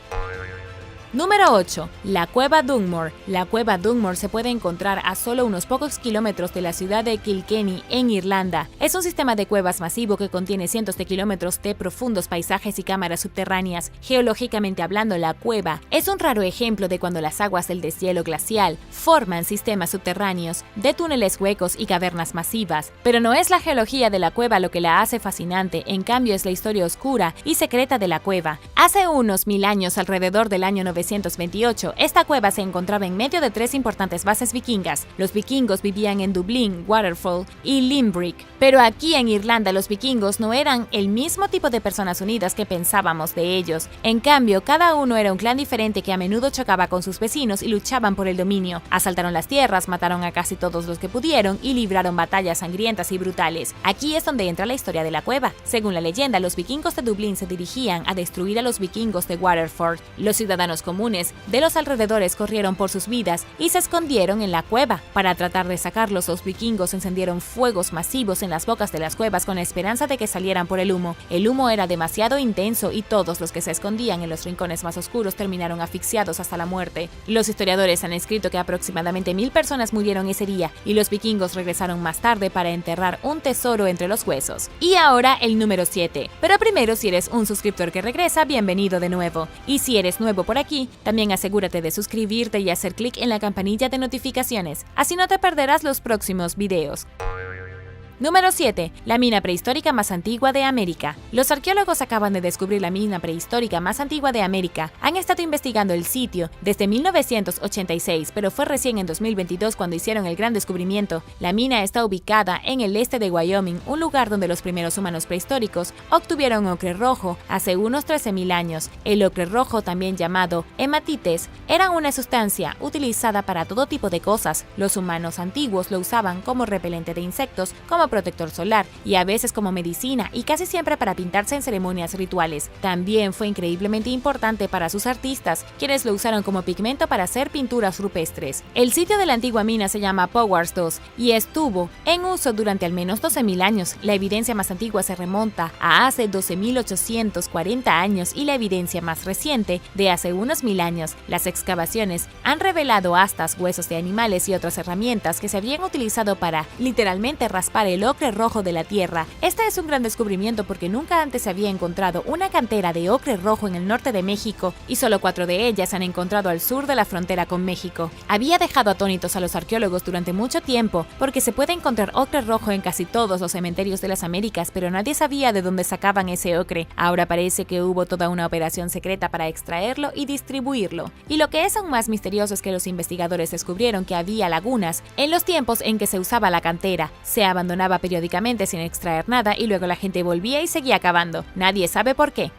Número 8. La Cueva Dunmore. La Cueva Dunmore se puede encontrar a solo unos pocos kilómetros de la ciudad de Kilkenny, en Irlanda. Es un sistema de cuevas masivo que contiene cientos de kilómetros de profundos paisajes y cámaras subterráneas. Geológicamente hablando, la cueva es un raro ejemplo de cuando las aguas del deshielo glacial forman sistemas subterráneos de túneles huecos y cavernas masivas. Pero no es la geología de la cueva lo que la hace fascinante, en cambio es la historia oscura y secreta de la cueva. Hace unos 1000 años, alrededor del año 928, esta cueva se encontraba en medio de 3 importantes bases vikingas. Los vikingos vivían en Dublín, Waterfall y Limbrick. Pero aquí en Irlanda los vikingos no eran el mismo tipo de personas unidas que pensábamos de ellos. En cambio, cada uno era un clan diferente que a menudo chocaba con sus vecinos y luchaban por el dominio. Asaltaron las tierras, mataron a casi todos los que pudieron y libraron batallas sangrientas y brutales. Aquí es donde entra la historia de la cueva. Según la leyenda, los vikingos de Dublín se dirigían a destruir a los vikingos de Waterford. Los ciudadanos comunes de los alrededores corrieron por sus vidas y se escondieron en la cueva. Para tratar de sacarlos, los vikingos encendieron fuegos masivos en las bocas de las cuevas con la esperanza de que salieran por el humo. El humo era demasiado intenso y todos los que se escondían en los rincones más oscuros terminaron asfixiados hasta la muerte. Los historiadores han escrito que aproximadamente 1000 personas murieron ese día y los vikingos regresaron más tarde para enterrar un tesoro entre los huesos. Y ahora el número 7. Pero primero, si eres un suscriptor que regresa, bienvenido de nuevo. Y si eres nuevo por aquí, también asegúrate de suscribirte y hacer clic en la campanilla de notificaciones, así no te perderás los próximos videos. Número 7. La mina prehistórica más antigua de América. Los arqueólogos acaban de descubrir la mina prehistórica más antigua de América. Han estado investigando el sitio desde 1986, pero fue recién en 2022 cuando hicieron el gran descubrimiento. La mina está ubicada en el este de Wyoming, un lugar donde los primeros humanos prehistóricos obtuvieron ocre rojo hace unos 13.000 años. El ocre rojo, también llamado hematites, era una sustancia utilizada para todo tipo de cosas. Los humanos antiguos lo usaban como repelente de insectos, como protector solar y a veces como medicina y casi siempre para pintarse en ceremonias rituales. También fue increíblemente importante para sus artistas, quienes lo usaron como pigmento para hacer pinturas rupestres. El sitio de la antigua mina se llama Powers II y estuvo en uso durante al menos 12.000 años. La evidencia más antigua se remonta a hace 12.840 años y la evidencia más reciente de hace unos 1000 años. Las excavaciones han revelado astas, huesos de animales y otras herramientas que se habían utilizado para literalmente raspar el el ocre rojo de la Tierra. Este es un gran descubrimiento porque nunca antes se había encontrado una cantera de ocre rojo en el norte de México y solo 4 de ellas se han encontrado al sur de la frontera con México. Había dejado atónitos a los arqueólogos durante mucho tiempo porque se puede encontrar ocre rojo en casi todos los cementerios de las Américas, pero nadie sabía de dónde sacaban ese ocre. Ahora parece que hubo toda una operación secreta para extraerlo y distribuirlo. Y lo que es aún más misterioso es que los investigadores descubrieron que había lagunas en los tiempos en que se usaba la cantera. Se abandonaba periódicamente sin extraer nada y luego la gente volvía y seguía cavando. Nadie sabe por qué.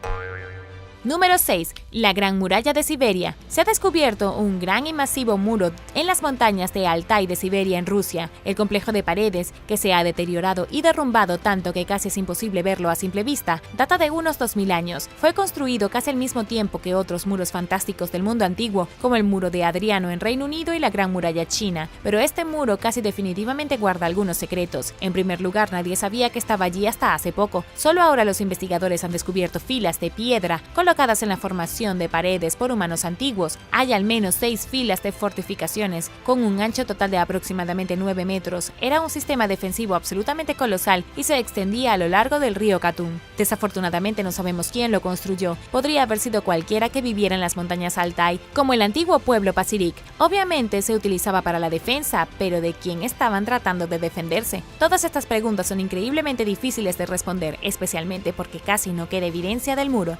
Número 6. La Gran Muralla de Siberia. Se ha descubierto un gran y masivo muro en las montañas de Altai de Siberia en Rusia. El complejo de paredes, que se ha deteriorado y derrumbado tanto que casi es imposible verlo a simple vista, data de unos 2000 años. Fue construido casi al mismo tiempo que otros muros fantásticos del mundo antiguo, como el Muro de Adriano en Reino Unido y la Gran Muralla China. Pero este muro casi definitivamente guarda algunos secretos. En primer lugar, nadie sabía que estaba allí hasta hace poco. Solo ahora los investigadores han descubierto filas de piedra colocadas en la formación de paredes por humanos antiguos. Hay al menos 6 filas de fortificaciones, con un ancho total de aproximadamente 9 metros. Era un sistema defensivo absolutamente colosal y se extendía a lo largo del río Katun. Desafortunadamente no sabemos quién lo construyó. Podría haber sido cualquiera que viviera en las montañas Altai, como el antiguo pueblo Pazyryk. Obviamente se utilizaba para la defensa, pero ¿de quién estaban tratando de defenderse? Todas estas preguntas son increíblemente difíciles de responder, especialmente porque casi no queda evidencia del muro.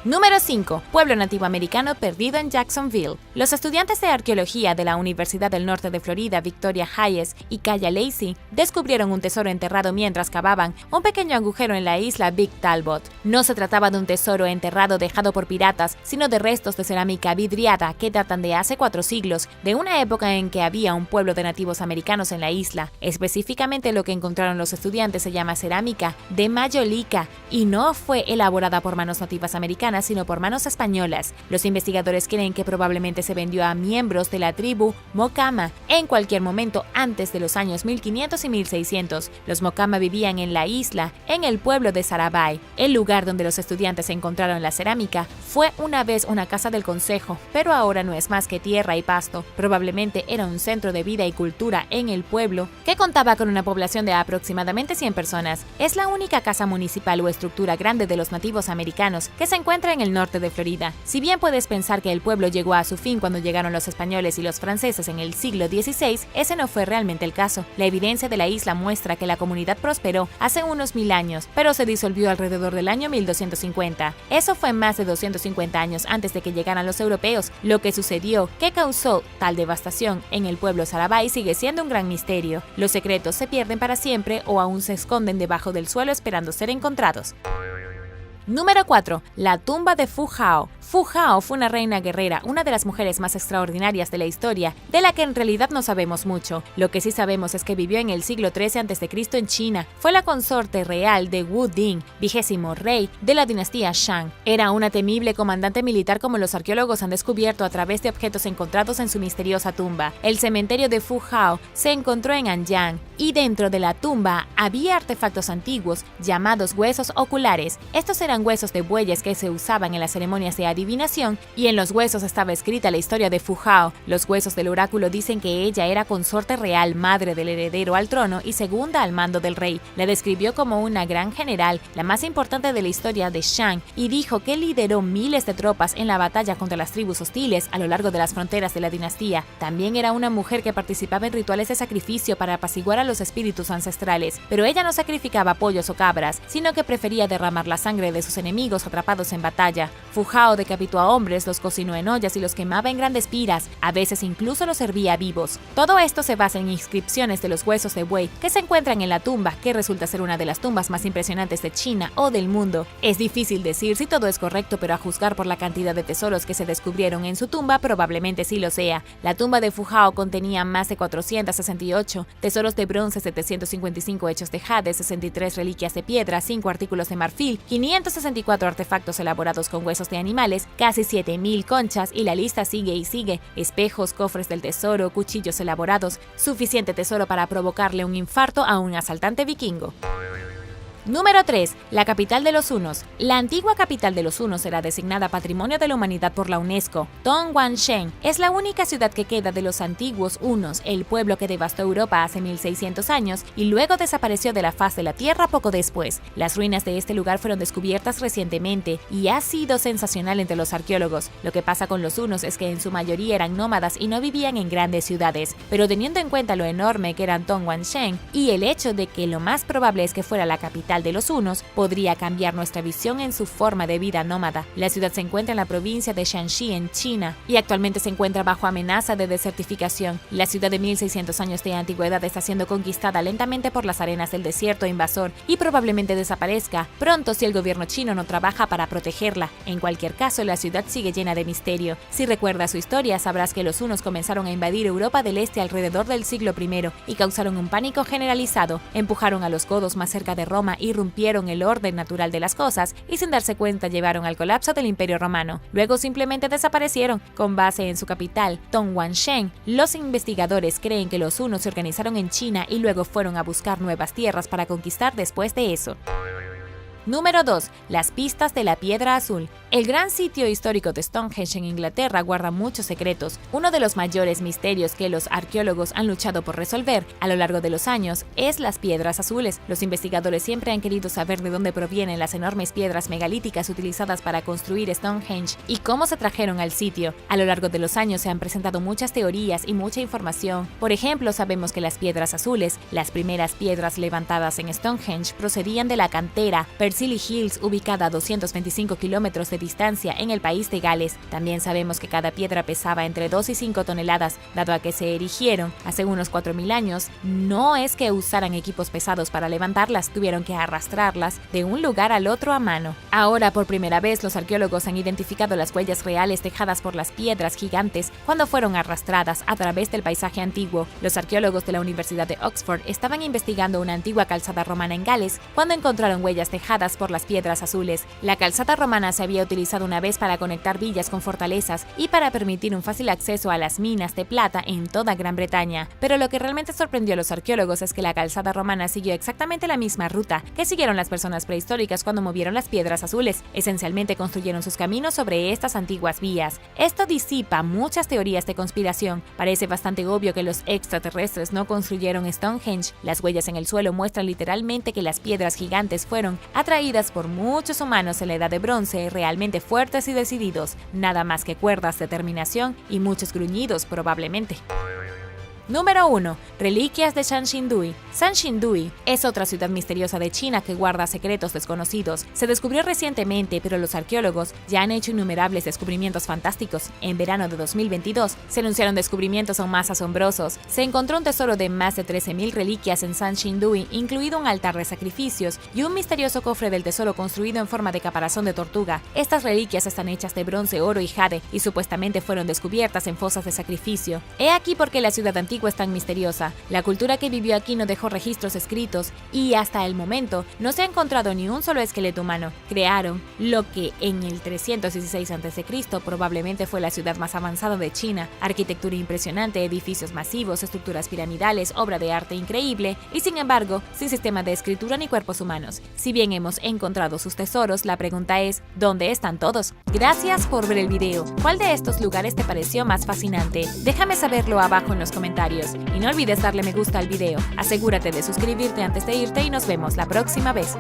Número 5. Pueblo nativo americano perdido en Jacksonville. Los estudiantes de arqueología de la Universidad del Norte de Florida, Victoria Hayes y Kaya Lacey, descubrieron un tesoro enterrado mientras cavaban un pequeño agujero en la isla Big Talbot. No se trataba de un tesoro enterrado dejado por piratas, sino de restos de cerámica vidriada que datan de hace 4 siglos, de una época en que había un pueblo de nativos americanos en la isla. Específicamente lo que encontraron los estudiantes se llama cerámica de Mayolica y no fue elaborada por manos nativas americanas, sino por manos españolas. Los investigadores creen que probablemente se vendió a miembros de la tribu Mocama en cualquier momento antes de los años 1500 y 1600. Los Mocama vivían en la isla, en el pueblo de Sarabay. El lugar donde los estudiantes encontraron la cerámica fue una vez una casa del consejo, pero ahora no es más que tierra y pasto. Probablemente era un centro de vida y cultura en el pueblo, que contaba con una población de aproximadamente 100 personas. Es la única casa municipal o estructura grande de los nativos americanos que se encuentra en el norte de Florida. Si bien puedes pensar que el pueblo llegó a su fin cuando llegaron los españoles y los franceses en el siglo XVI, ese no fue realmente el caso. La evidencia de la isla muestra que la comunidad prosperó hace unos 1000 años, pero se disolvió alrededor del año 1250. Eso fue más de 250 años antes de que llegaran los europeos. Lo que sucedió que causó tal devastación en el pueblo Sarabay sigue siendo un gran misterio. Los secretos se pierden para siempre o aún se esconden debajo del suelo esperando ser encontrados. Número 4. La tumba de Fu Hao. Fu Hao fue una reina guerrera, una de las mujeres más extraordinarias de la historia, de la que en realidad no sabemos mucho. Lo que sí sabemos es que vivió en el siglo XIII a.C. en China. Fue la consorte real de Wu Ding, 20º rey de la dinastía Shang. Era una temible comandante militar como los arqueólogos han descubierto a través de objetos encontrados en su misteriosa tumba. El cementerio de Fu Hao se encontró en Anyang y dentro de la tumba había artefactos antiguos llamados huesos oculares. Estos eran huesos de bueyes que se usaban en las ceremonias de adivinación y en los huesos estaba escrita la historia de Fu Hao. Los huesos del oráculo dicen que ella era consorte real, madre del heredero al trono y segunda al mando del rey. La describió como una gran general, la más importante de la historia de Shang, y dijo que lideró miles de tropas en la batalla contra las tribus hostiles a lo largo de las fronteras de la dinastía. También era una mujer que participaba en rituales de sacrificio para apaciguar a los espíritus ancestrales, pero ella no sacrificaba pollos o cabras, sino que prefería derramar la sangre de sus enemigos atrapados en batalla. Fu Hao decapitó a hombres, los cocinó en ollas y los quemaba en grandes piras, a veces incluso los servía vivos. Todo esto se basa en inscripciones de los huesos de buey que se encuentran en la tumba, que resulta ser una de las tumbas más impresionantes de China o del mundo. Es difícil decir si todo es correcto, pero a juzgar por la cantidad de tesoros que se descubrieron en su tumba, probablemente sí lo sea. La tumba de Fu Hao contenía más de 468 tesoros de bronce, 755 hechos de jade, 63 reliquias de piedra, 5 artículos de marfil, 564 artefactos elaborados con huesos de animales, casi 7000 conchas y la lista sigue y sigue. Espejos, cofres del tesoro, cuchillos elaborados, suficiente tesoro para provocarle un infarto a un asaltante vikingo. Número 3. La capital de los hunos. La antigua capital de los hunos será designada Patrimonio de la Humanidad por la UNESCO. Dongguanshen es la única ciudad que queda de los antiguos hunos, el pueblo que devastó Europa hace 1600 años y luego desapareció de la faz de la tierra poco después. Las ruinas de este lugar fueron descubiertas recientemente y ha sido sensacional entre los arqueólogos. Lo que pasa con los hunos es que en su mayoría eran nómadas y no vivían en grandes ciudades, pero teniendo en cuenta lo enorme que eran Dongguanshen y el hecho de que lo más probable es que fuera la capital de los hunos, podría cambiar nuestra visión en su forma de vida nómada. La ciudad se encuentra en la provincia de Shanxi, en China, y actualmente se encuentra bajo amenaza de desertificación. La ciudad de 1600 años de antigüedad está siendo conquistada lentamente por las arenas del desierto invasor y probablemente desaparezca pronto si el gobierno chino no trabaja para protegerla. En cualquier caso, la ciudad sigue llena de misterio. Si recuerdas su historia, sabrás que los hunos comenzaron a invadir Europa del Este alrededor del siglo I y causaron un pánico generalizado. Empujaron a los godos más cerca de Roma, irrumpieron el orden natural de las cosas y sin darse cuenta llevaron al colapso del Imperio Romano. Luego simplemente desaparecieron. Con base en su capital, Dongguanshen, los investigadores creen que los hunos se organizaron en China y luego fueron a buscar nuevas tierras para conquistar después de eso. Número 2. Las pistas de la piedra azul. El gran sitio histórico de Stonehenge en Inglaterra guarda muchos secretos. Uno de los mayores misterios que los arqueólogos han luchado por resolver a lo largo de los años es las piedras azules. Los investigadores siempre han querido saber de dónde provienen las enormes piedras megalíticas utilizadas para construir Stonehenge y cómo se trajeron al sitio. A lo largo de los años se han presentado muchas teorías y mucha información. Por ejemplo, sabemos que las piedras azules, las primeras piedras levantadas en Stonehenge, procedían de la cantera Persilie Hills, ubicada a 225 kilómetros de distancia en el país de Gales. También sabemos que cada piedra pesaba entre 2 y 5 toneladas, dado a que se erigieron hace unos 4000 años. No es que usaran equipos pesados para levantarlas, tuvieron que arrastrarlas de un lugar al otro a mano. Ahora, por primera vez, los arqueólogos han identificado las huellas reales dejadas por las piedras gigantes cuando fueron arrastradas a través del paisaje antiguo. Los arqueólogos de la Universidad de Oxford estaban investigando una antigua calzada romana en Gales cuando encontraron huellas dejadas por las piedras azules. La calzada romana se había utilizado una vez para conectar villas con fortalezas y para permitir un fácil acceso a las minas de plata en toda Gran Bretaña. Pero lo que realmente sorprendió a los arqueólogos es que la calzada romana siguió exactamente la misma ruta que siguieron las personas prehistóricas cuando movieron las piedras azules. Esencialmente construyeron sus caminos sobre estas antiguas vías. Esto disipa muchas teorías de conspiración. Parece bastante obvio que los extraterrestres no construyeron Stonehenge. Las huellas en el suelo muestran literalmente que las piedras gigantes fueron atraídas por muchos humanos en la Edad de Bronce, realmente fuertes y decididos, nada más que cuerdas, determinación y muchos gruñidos probablemente. Número 1. Reliquias de Sanxingdui. Sanxingdui es otra ciudad misteriosa de China que guarda secretos desconocidos. Se descubrió recientemente, pero los arqueólogos ya han hecho innumerables descubrimientos fantásticos. En verano de 2022 se anunciaron descubrimientos aún más asombrosos. Se encontró un tesoro de más de 13.000 reliquias en Sanxingdui, incluido un altar de sacrificios y un misterioso cofre del tesoro construido en forma de caparazón de tortuga. Estas reliquias están hechas de bronce, oro y jade y supuestamente fueron descubiertas en fosas de sacrificio. He aquí por qué la ciudad antigua es tan misteriosa. La cultura que vivió aquí no dejó registros escritos y hasta el momento no se ha encontrado ni un solo esqueleto humano. Crearon lo que en el 316 a.C. probablemente fue la ciudad más avanzada de China. Arquitectura impresionante, edificios masivos, estructuras piramidales, obra de arte increíble y sin embargo, sin sistema de escritura ni cuerpos humanos. Si bien hemos encontrado sus tesoros, la pregunta es, ¿dónde están todos? Gracias por ver el video. ¿Cuál de estos lugares te pareció más fascinante? Déjame saberlo abajo en los comentarios. Y no olvides darle me gusta al video. Asegúrate de suscribirte antes de irte y nos vemos la próxima vez.